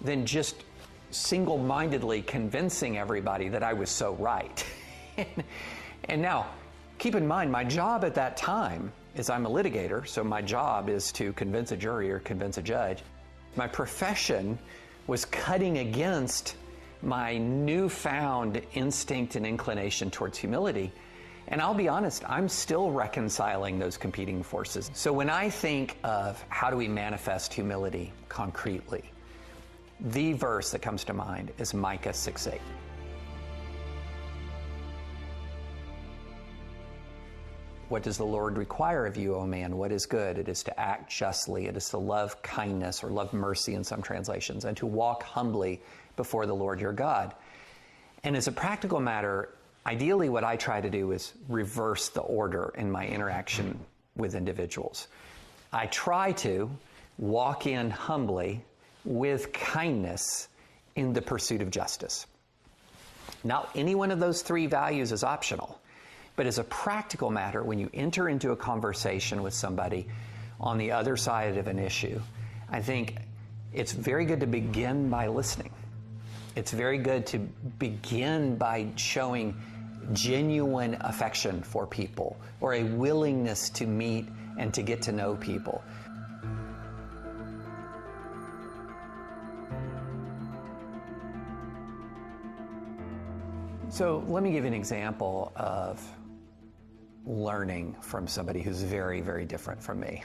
than just single-mindedly convincing everybody that I was so right. And now, keep in mind, my job at that time is I'm a litigator, so my job is to convince a jury or convince a judge. My profession was cutting against my newfound instinct and inclination towards humility. And I'll be honest, I'm still reconciling those competing forces. So when I think of how do we manifest humility concretely, the verse that comes to mind is Micah 6:8. What does the Lord require of you, O man? What is good? It is to act justly. It is to love kindness, or love mercy in some translations, and to walk humbly before the Lord your God. And as a practical matter, ideally what I try to do is reverse the order in my interaction with individuals. I try to walk in humbly with kindness in the pursuit of justice. Now, any one of those three values is optional. But as a practical matter, when you enter into a conversation with somebody on the other side of an issue, I think it's very good to begin by listening. It's very good to begin by showing genuine affection for people, or a willingness to meet and to get to know people. So let me give you an example of learning from somebody who's very, very different from me.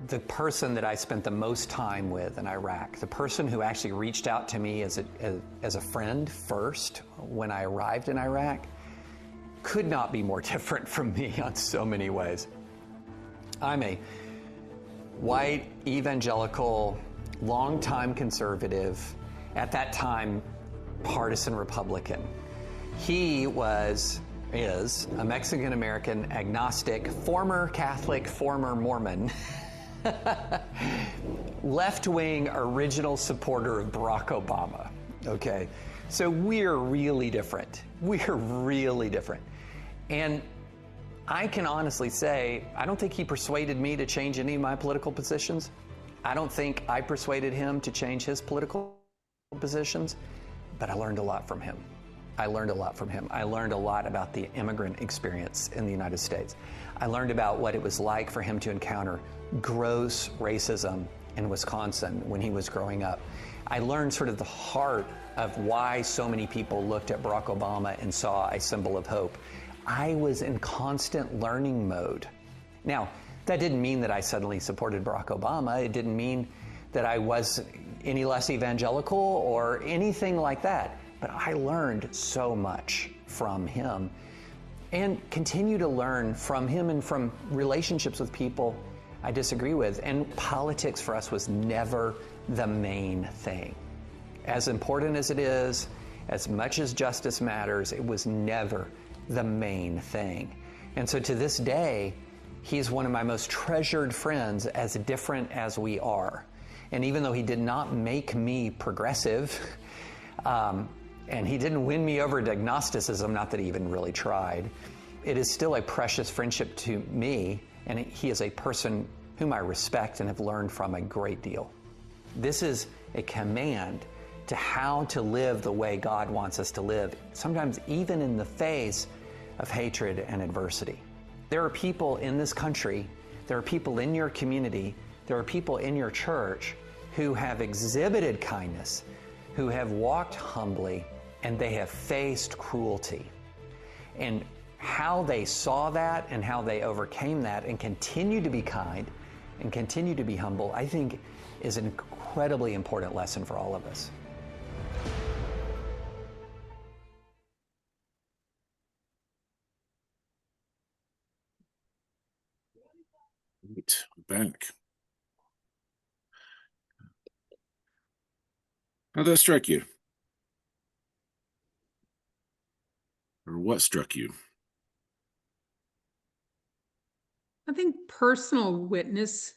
The person that I spent the most time with in Iraq, the person who actually reached out to me as a friend first when I arrived in Iraq, could not be more different from me on so many ways. I'm a white, evangelical, longtime conservative, at that time, partisan Republican. He is a Mexican-American agnostic, former Catholic, former Mormon, left-wing original supporter of Barack Obama, okay? So we're really different. We're really different. And I can honestly say, I don't think he persuaded me to change any of my political positions. I don't think I persuaded him to change his political positions, but I learned a lot from him. I learned a lot from him. I learned a lot about the immigrant experience in the United States. I learned about what it was like for him to encounter gross racism in Wisconsin when he was growing up. I learned sort of the heart of why so many people looked at Barack Obama and saw a symbol of hope. I was in constant learning mode. Now, that didn't mean that I suddenly supported Barack Obama. It didn't mean that I was any less evangelical or anything like that. But I learned so much from him, and continue to learn from him and from relationships with people I disagree with. And politics for us was never the main thing. As important as it is, as much as justice matters, it was never the main thing. And so to this day, he's one of my most treasured friends, as different as we are. And even though he did not make me progressive, and he didn't win me over to agnosticism, not that he even really tried, it is still a precious friendship to me, and he is a person whom I respect and have learned from a great deal. This is a command to how to live the way God wants us to live, sometimes even in the face of hatred and adversity. There are people in this country, there are people in your community There are people in your church who have exhibited kindness, who have walked humbly, and they have faced cruelty. And how they saw that and how they overcame that and continue to be kind and continue to be humble, I think is an incredibly important lesson for all of us. Right, back. How did that strike you? Or what struck you? I think personal witness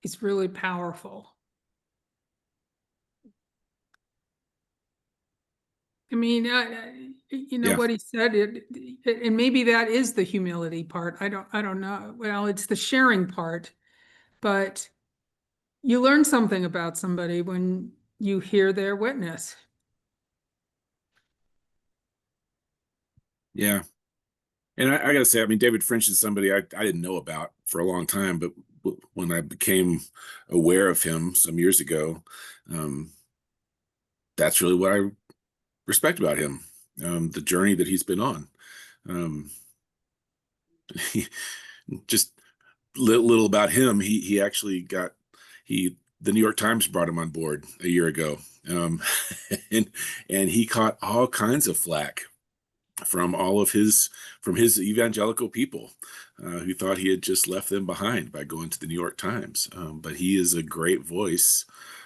is really powerful. I mean, you know Yeah. what he said, and maybe that is the humility part. I don't know. Well, it's the sharing part, but you learn something about somebody when you hear their witness. Yeah. And I gotta say, I mean, David French is somebody I didn't know about for a long time, but when I became aware of him some years ago, um, that's really what I respect about him. The journey that he's been on. Um, just little about him. He actually got the New York Times brought him on board a year ago, um, and he caught all kinds of flack from his evangelical people who thought he had just left them behind by going to the New York Times. But he is a great voice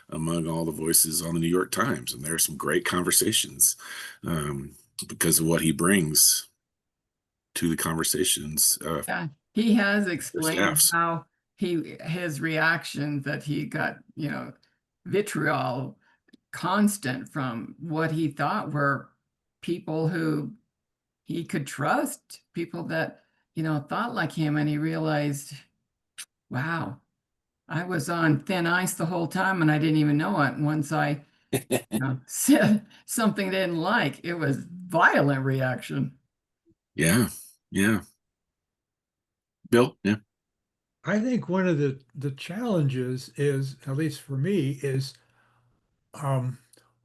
among all the voices on the New York Times, and there are some great conversations because of what he brings to the conversations. Yeah, he has For explained staffs. how his reaction that he got, vitriol constant from what he thought were people who he could trust, people that, thought like him, and he realized, wow, I was on thin ice the whole time and I didn't even know it. And once I, said something I didn't like, it was violent reaction. Yeah, yeah. Bill, yeah. I think one of the challenges is, at least for me, is um,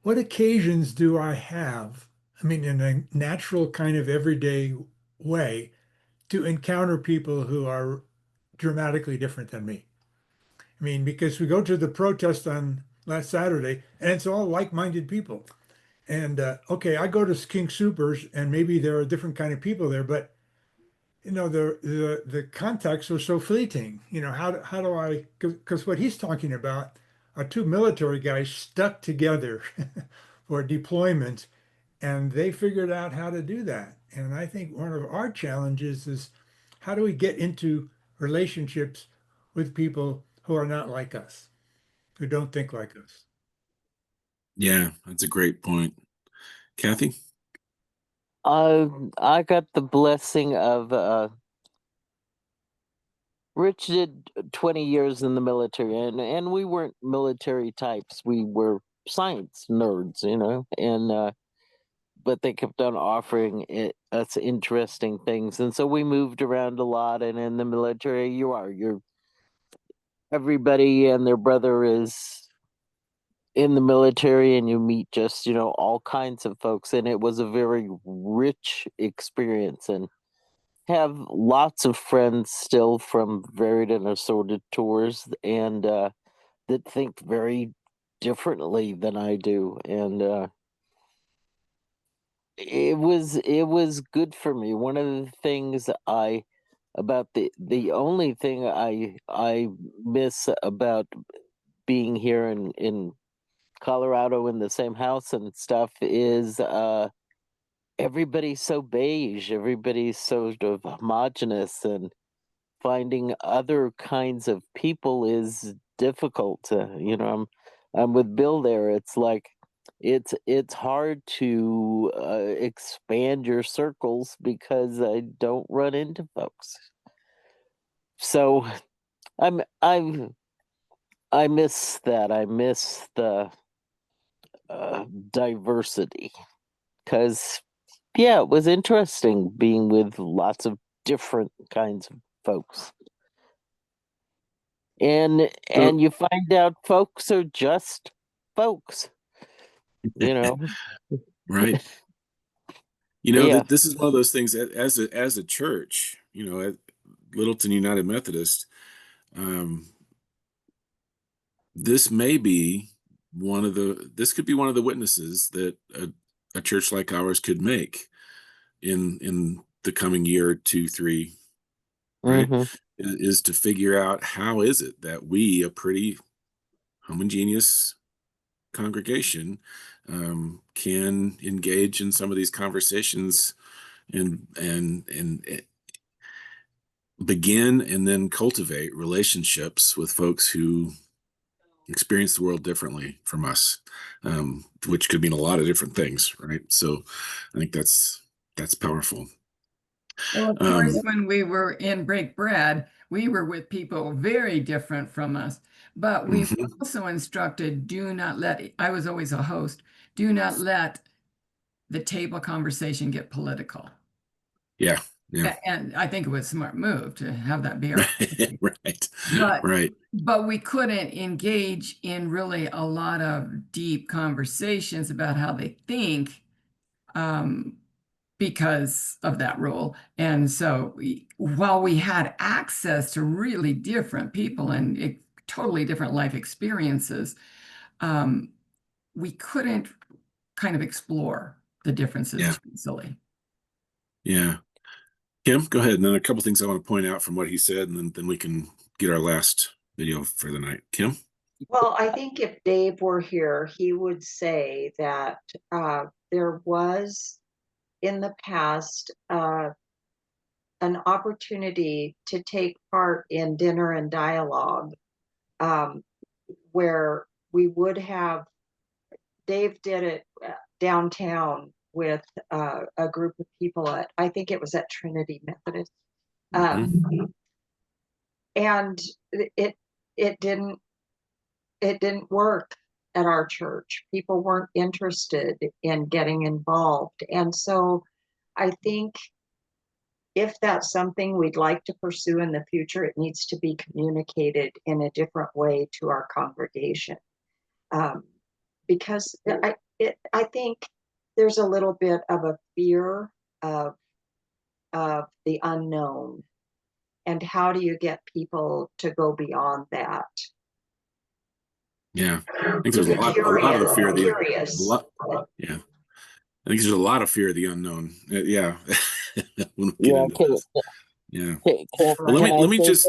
what occasions do I have? I mean, in a natural kind of everyday way, to encounter people who are dramatically different than me. I mean, because we go to the protest on last Saturday, and it's all like-minded people. And okay, I go to King Supers, and maybe there are different kind of people there, but the contacts are so fleeting. How do I? Because what he's talking about are two military guys stuck together for deployment, and they figured out how to do that. And I think one of our challenges is how do we get into relationships with people who are not like us, who don't think like us. Yeah, that's a great point. Kathy? I got the blessing of Rich did 20 years in the military, and we weren't military types. We were science nerds, and but they kept on offering us interesting things, and so we moved around a lot. And in the military, you're everybody and their brother is in the military, and you meet just all kinds of folks, and it was a very rich experience, and have lots of friends still from varied and assorted tours, and that think very differently than I do, and it was good for me. One of the things the only thing I miss about being here in Colorado in the same house and stuff is everybody's so beige, everybody's sort of homogenous, and finding other kinds of people is difficult. I'm with Bill there. It's like it's hard to expand your circles because I don't run into folks. So I miss that. I miss the diversity because yeah, it was interesting being with lots of different kinds of folks. And you find out folks are just folks, you know. Right. Yeah. This is one of those things as a church, at Littleton United Methodist, um, this could be one of the witnesses that a church like ours could make in the coming year, 2, 3, right? Mm-hmm. Is to figure out how is it that we, a pretty homogeneous congregation, can engage in some of these conversations and begin and then cultivate relationships with folks who experience the world differently from us, which could mean a lot of different things, right? So I think that's powerful. Well, of course, when we were in Break Bread, we were with people very different from us, but we were also instructed, I was always a host, do not let the table conversation get political. Yeah. And I think it was a smart move to have that be our Right. But we couldn't engage in really a lot of deep conversations about how they think, because of that rule. And so while we had access to really different people and totally different life experiences, we couldn't kind of explore the differences too easily. Yeah. Kim, go ahead. And then a couple things I want to point out from what he said, and then we can get our last video for the night. Kim? Well, I think if Dave were here, he would say that there was in the past an opportunity to take part in dinner and dialogue, where we would have, Dave did it downtown with a group of people I think it was at Trinity Methodist. And it didn't work at our church. People weren't interested in getting involved. And so I think if that's something we'd like to pursue in the future, it needs to be communicated in a different way to our congregation. Because I think there's a little bit of a fear of the unknown. And how do you get people to go beyond that? Yeah, I think there's a lot of the fear of the yeah. I think there's a lot of fear of the unknown. Yeah, when we get into this. Yeah. Well, let me just.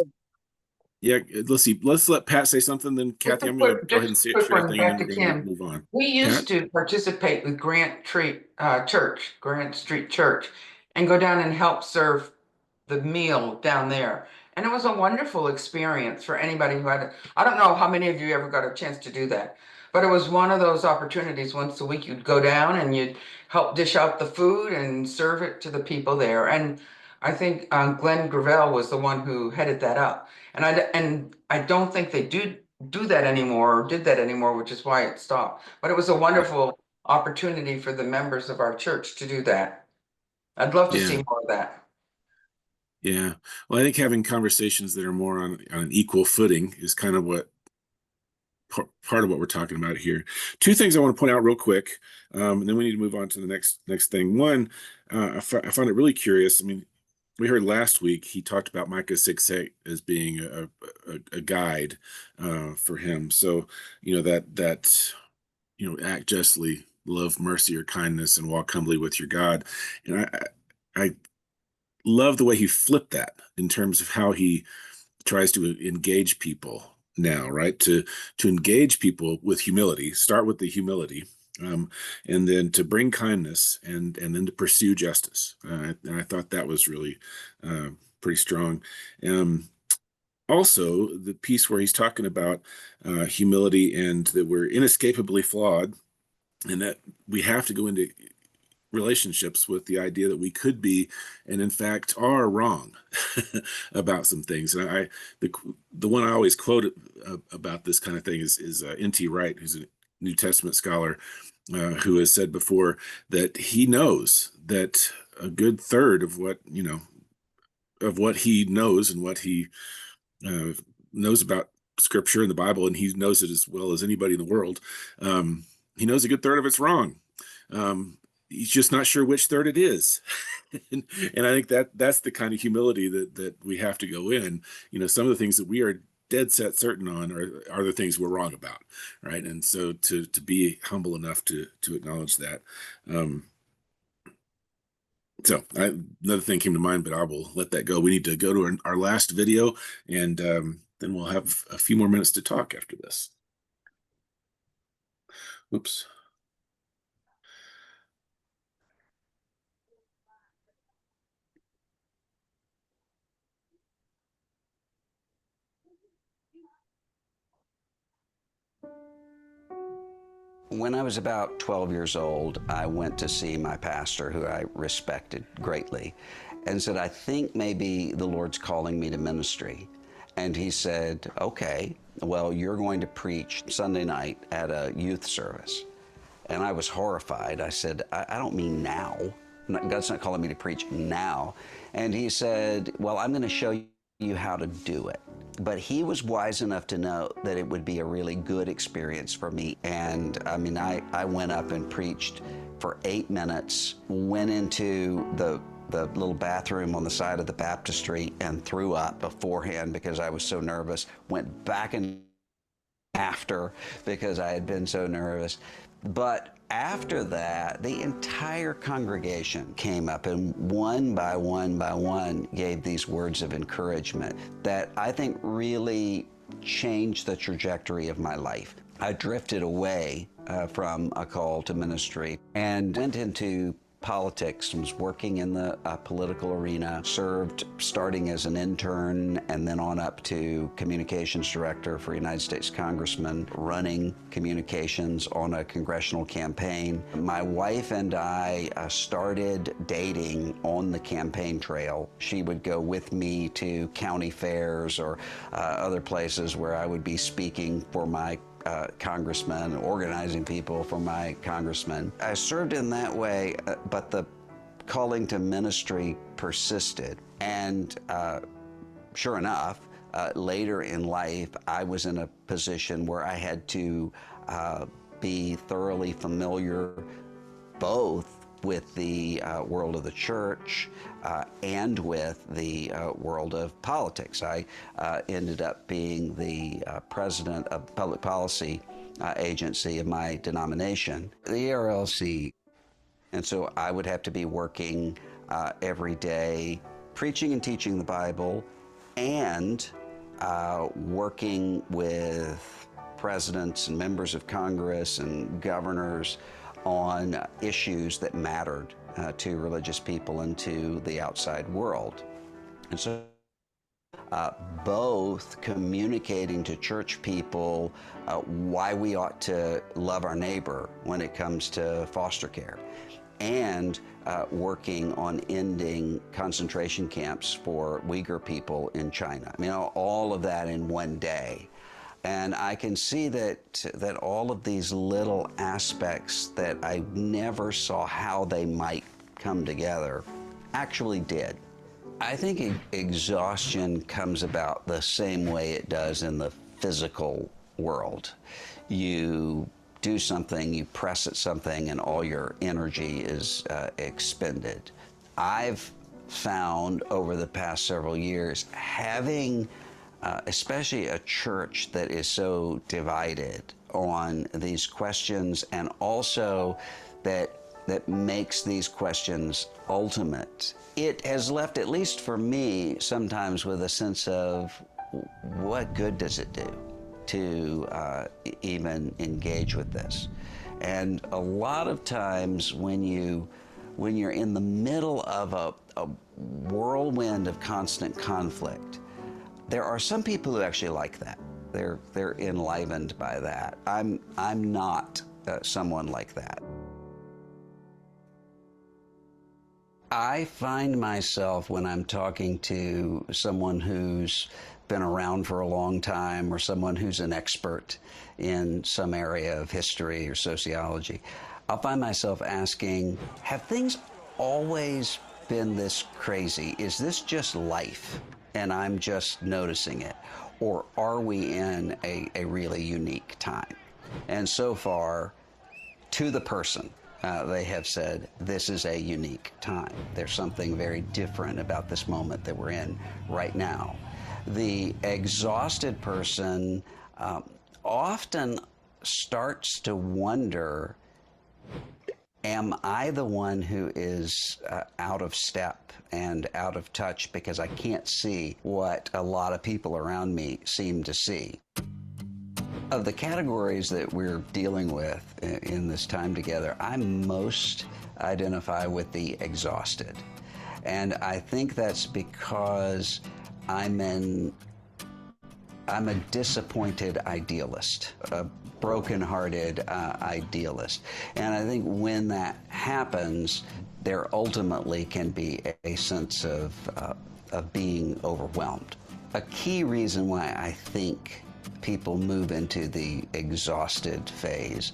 Yeah, let's see. Let's let Pat say something. Then Kathy, I'm going to go ahead and share a thing, and then we're going to move on. We used to participate with Grant Street Church, and go down and help serve the meal down there. And it was a wonderful experience for anybody who had, I don't know how many of you ever got a chance to do that, but it was one of those opportunities. Once a week, you'd go down and you'd help dish out the food and serve it to the people there. And I think Glenn Gravel was the one who headed that up. And I don't think they do that anymore, or did that anymore, which is why it stopped. But it was a wonderful opportunity for the members of our church to do that. I'd love to see more of that. Yeah. Well, I think having conversations that are more on an equal footing is kind of what part of what we're talking about here. Two things I want to point out real quick, and then we need to move on to the next thing. One, I found it really curious. I mean, we heard last week he talked about Micah 6:8 as being a guide for him. So that act justly, love mercy or kindness, and walk humbly with your God. And I love the way he flipped that in terms of how he tries to engage people now, right? To engage people with humility, start with the humility, and then to bring kindness, and then to pursue justice. And I thought that was really pretty strong. Also, the piece where he's talking about humility and that we're inescapably flawed, and that we have to go into relationships with the idea that we could be, and in fact are, wrong about some things. And the one I always quote about this kind of thing is N.T. Wright, who's a New Testament scholar, who has said before that he knows that a good third of what he knows and what he knows about scripture in the Bible, and he knows it as well as anybody in the world. He knows a good third of it's wrong. He's just not sure which third it is. and I think that's the kind of humility that we have to go in. Some of the things that we are dead set certain on are the things we're wrong about, right? And so to be humble enough to acknowledge that. Another thing came to mind, but I will let that go. We need to go to our last video, and then we'll have a few more minutes to talk after this. Oops. When I was about 12 years old, I went to see my pastor, who I respected greatly, and said, I think maybe the Lord's calling me to ministry. And he said, okay, well, you're going to preach Sunday night at a youth service. And I was horrified. I said, I don't mean now. God's not calling me to preach now. And he said, well, I'm going to show you how to do it. But he was wise enough to know that it would be a really good experience for me. And I mean, I went up and preached for 8 minutes, went into the little bathroom on the side of the baptistry and threw up beforehand because I was so nervous, went back in after because I had been so nervous. But after that, the entire congregation came up and one by one gave these words of encouragement that I think really changed the trajectory of my life. I drifted away from a call to ministry and went into politics, was working in the political arena, served starting as an intern and then on up to communications director for a United States congressman, running communications on a congressional campaign. My wife and I started dating on the campaign trail. She would go with me to county fairs or other places where I would be speaking for my congressman, organizing people for my congressman. I served in that way, but the calling to ministry persisted. And sure enough, later in life, I was in a position where I had to be thoroughly familiar both with the world of the church and with the world of politics. I ended up being the president of the public policy agency of my denomination, the LUMC. And so I would have to be working every day, preaching and teaching the Bible, and working with presidents and members of Congress and governors on issues that mattered to religious people and to the outside world. And so both communicating to church people why we ought to love our neighbor when it comes to foster care, and working on ending concentration camps for Uyghur people in China. I mean, all of that in one day. And I can see that all of these little aspects that I never saw how they might come together actually did. I think exhaustion comes about the same way it does in the physical world. You do something, you press at something, and all your energy is expended. I've found over the past several years, having especially a church that is so divided on these questions, and also that makes these questions ultimate, it has left, at least for me, sometimes with a sense of what good does it do to even engage with this. And a lot of times when you're in the middle of a whirlwind of constant conflict, there are some people who actually like that. They're enlivened by that. I'm not someone like that. I find myself, when I'm talking to someone who's been around for a long time or someone who's an expert in some area of history or sociology, I'll find myself asking, have things always been this crazy? Is this just life? and I'm just noticing it? Or are we in a really unique time? And so far, to the person, they have said, this is a unique time. There's something very different about this moment that we're in right now. The exhausted person often starts to wonder, am I the one who is out of step and out of touch because I can't see what a lot of people around me seem to see? Of the categories that we're dealing with in this time together, I most identify with the exhausted. And I think that's because I'm a disappointed idealist, a broken-hearted idealist. And I think when that happens, there ultimately can be a sense of being overwhelmed. A key reason why I think people move into the exhausted phase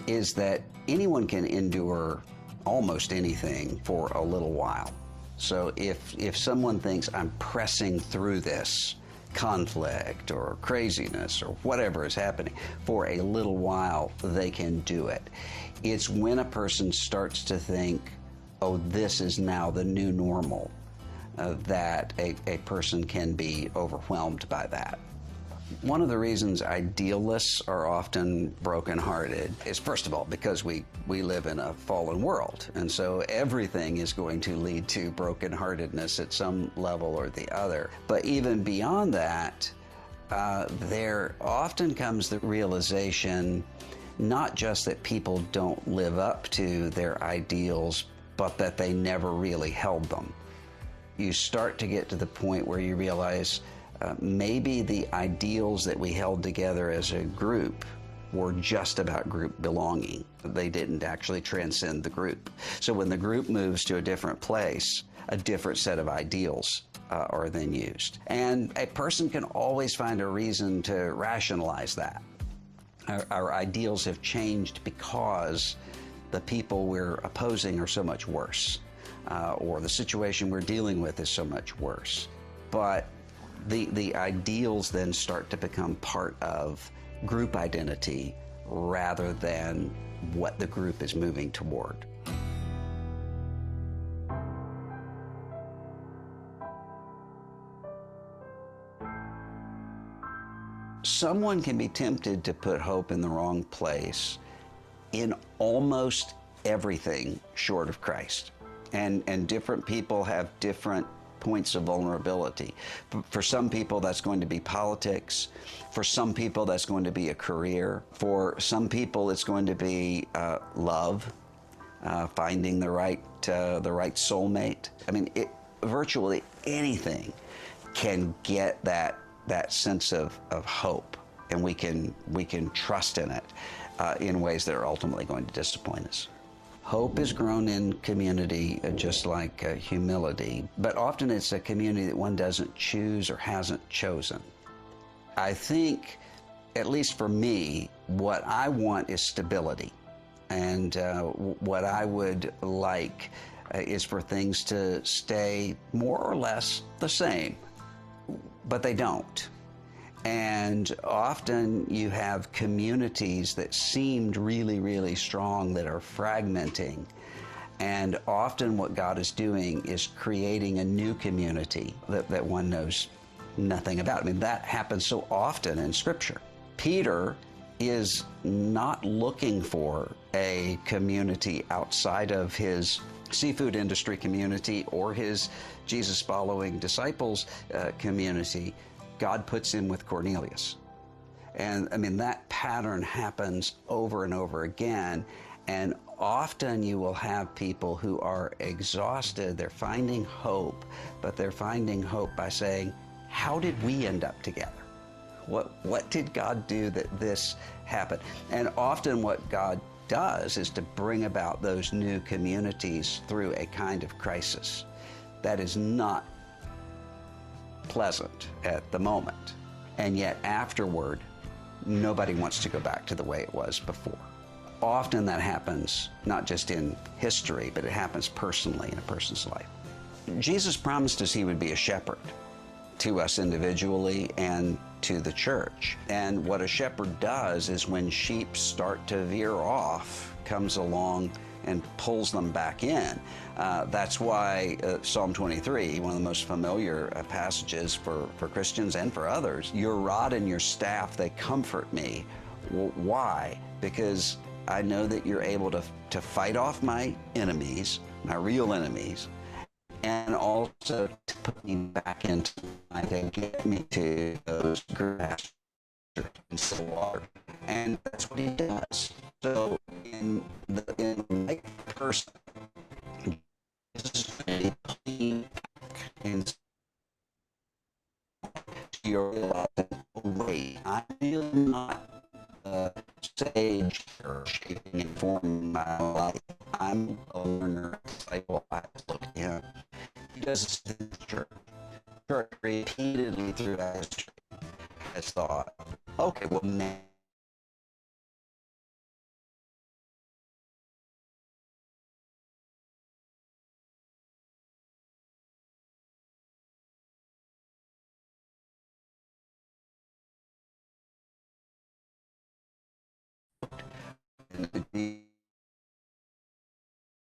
is that anyone can endure almost anything for a little while. So if someone thinks I'm pressing through this conflict or craziness or whatever is happening for a little while, they can do it. It's when a person starts to think, oh, this is now the new normal, that a person can be overwhelmed by that. One of the reasons idealists are often brokenhearted is, first of all, because we live in a fallen world, and so everything is going to lead to brokenheartedness at some level or the other. But even beyond that, there often comes the realization not just that people don't live up to their ideals, but that they never really held them. You start to get to the point where you realize maybe the ideals that we held together as a group were just about group belonging. They didn't actually transcend the group. So when the group moves to a different place, a different set of ideals are then used. And a person can always find a reason to rationalize that. Our ideals have changed because the people we're opposing are so much worse, or the situation we're dealing with is so much worse. But the ideals then start to become part of group identity rather than what the group is moving toward. Someone can be tempted to put hope in the wrong place in almost everything short of Christ. And different people have different points of vulnerability. For some people, that's going to be politics. For some people, that's going to be a career. For some people, it's going to be love, finding the right soulmate. I mean, virtually anything can get that sense of hope, and we can trust in it in ways that are ultimately going to disappoint us. Hope is grown in community, just like humility, but often it's a community that one doesn't choose or hasn't chosen. I think, at least for me, what I want is stability. And what I would like is for things to stay more or less the same, but they don't. And often you have communities that seemed really, really strong that are fragmenting. And often what God is doing is creating a new community that one knows nothing about. I mean, that happens so often in Scripture. Peter is not looking for a community outside of his seafood industry community or his Jesus-following disciples community. God puts him with Cornelius. And I mean, that pattern happens over and over again. And often you will have people who are exhausted. They're finding hope, but they're finding hope by saying, how did we end up together? What did God do that this happened? And often what God does is to bring about those new communities through a kind of crisis that is not pleasant at the moment, and yet afterward nobody wants to go back to the way it was before. Often that happens not just in history, but it happens personally in a person's life. Jesus promised us he would be a shepherd, to us individually and to the church. And what a shepherd does is when sheep start to veer off, comes along and pulls them back in. That's why Psalm 23, one of the most familiar passages for Christians and for others, your rod and your staff, they comfort me. Why? Because I know that you're able to fight off my enemies, my real enemies, and also to put me back into life and get me to those grass and still water. And that's what he does. So in the right person, this is a clean and you're realizing, oh, wait, I'm really not sage or shaping and forming my life. I'm a learner, disciple. I look at him. He does this in the church. Church repeatedly throughout history has thought, okay, well, now and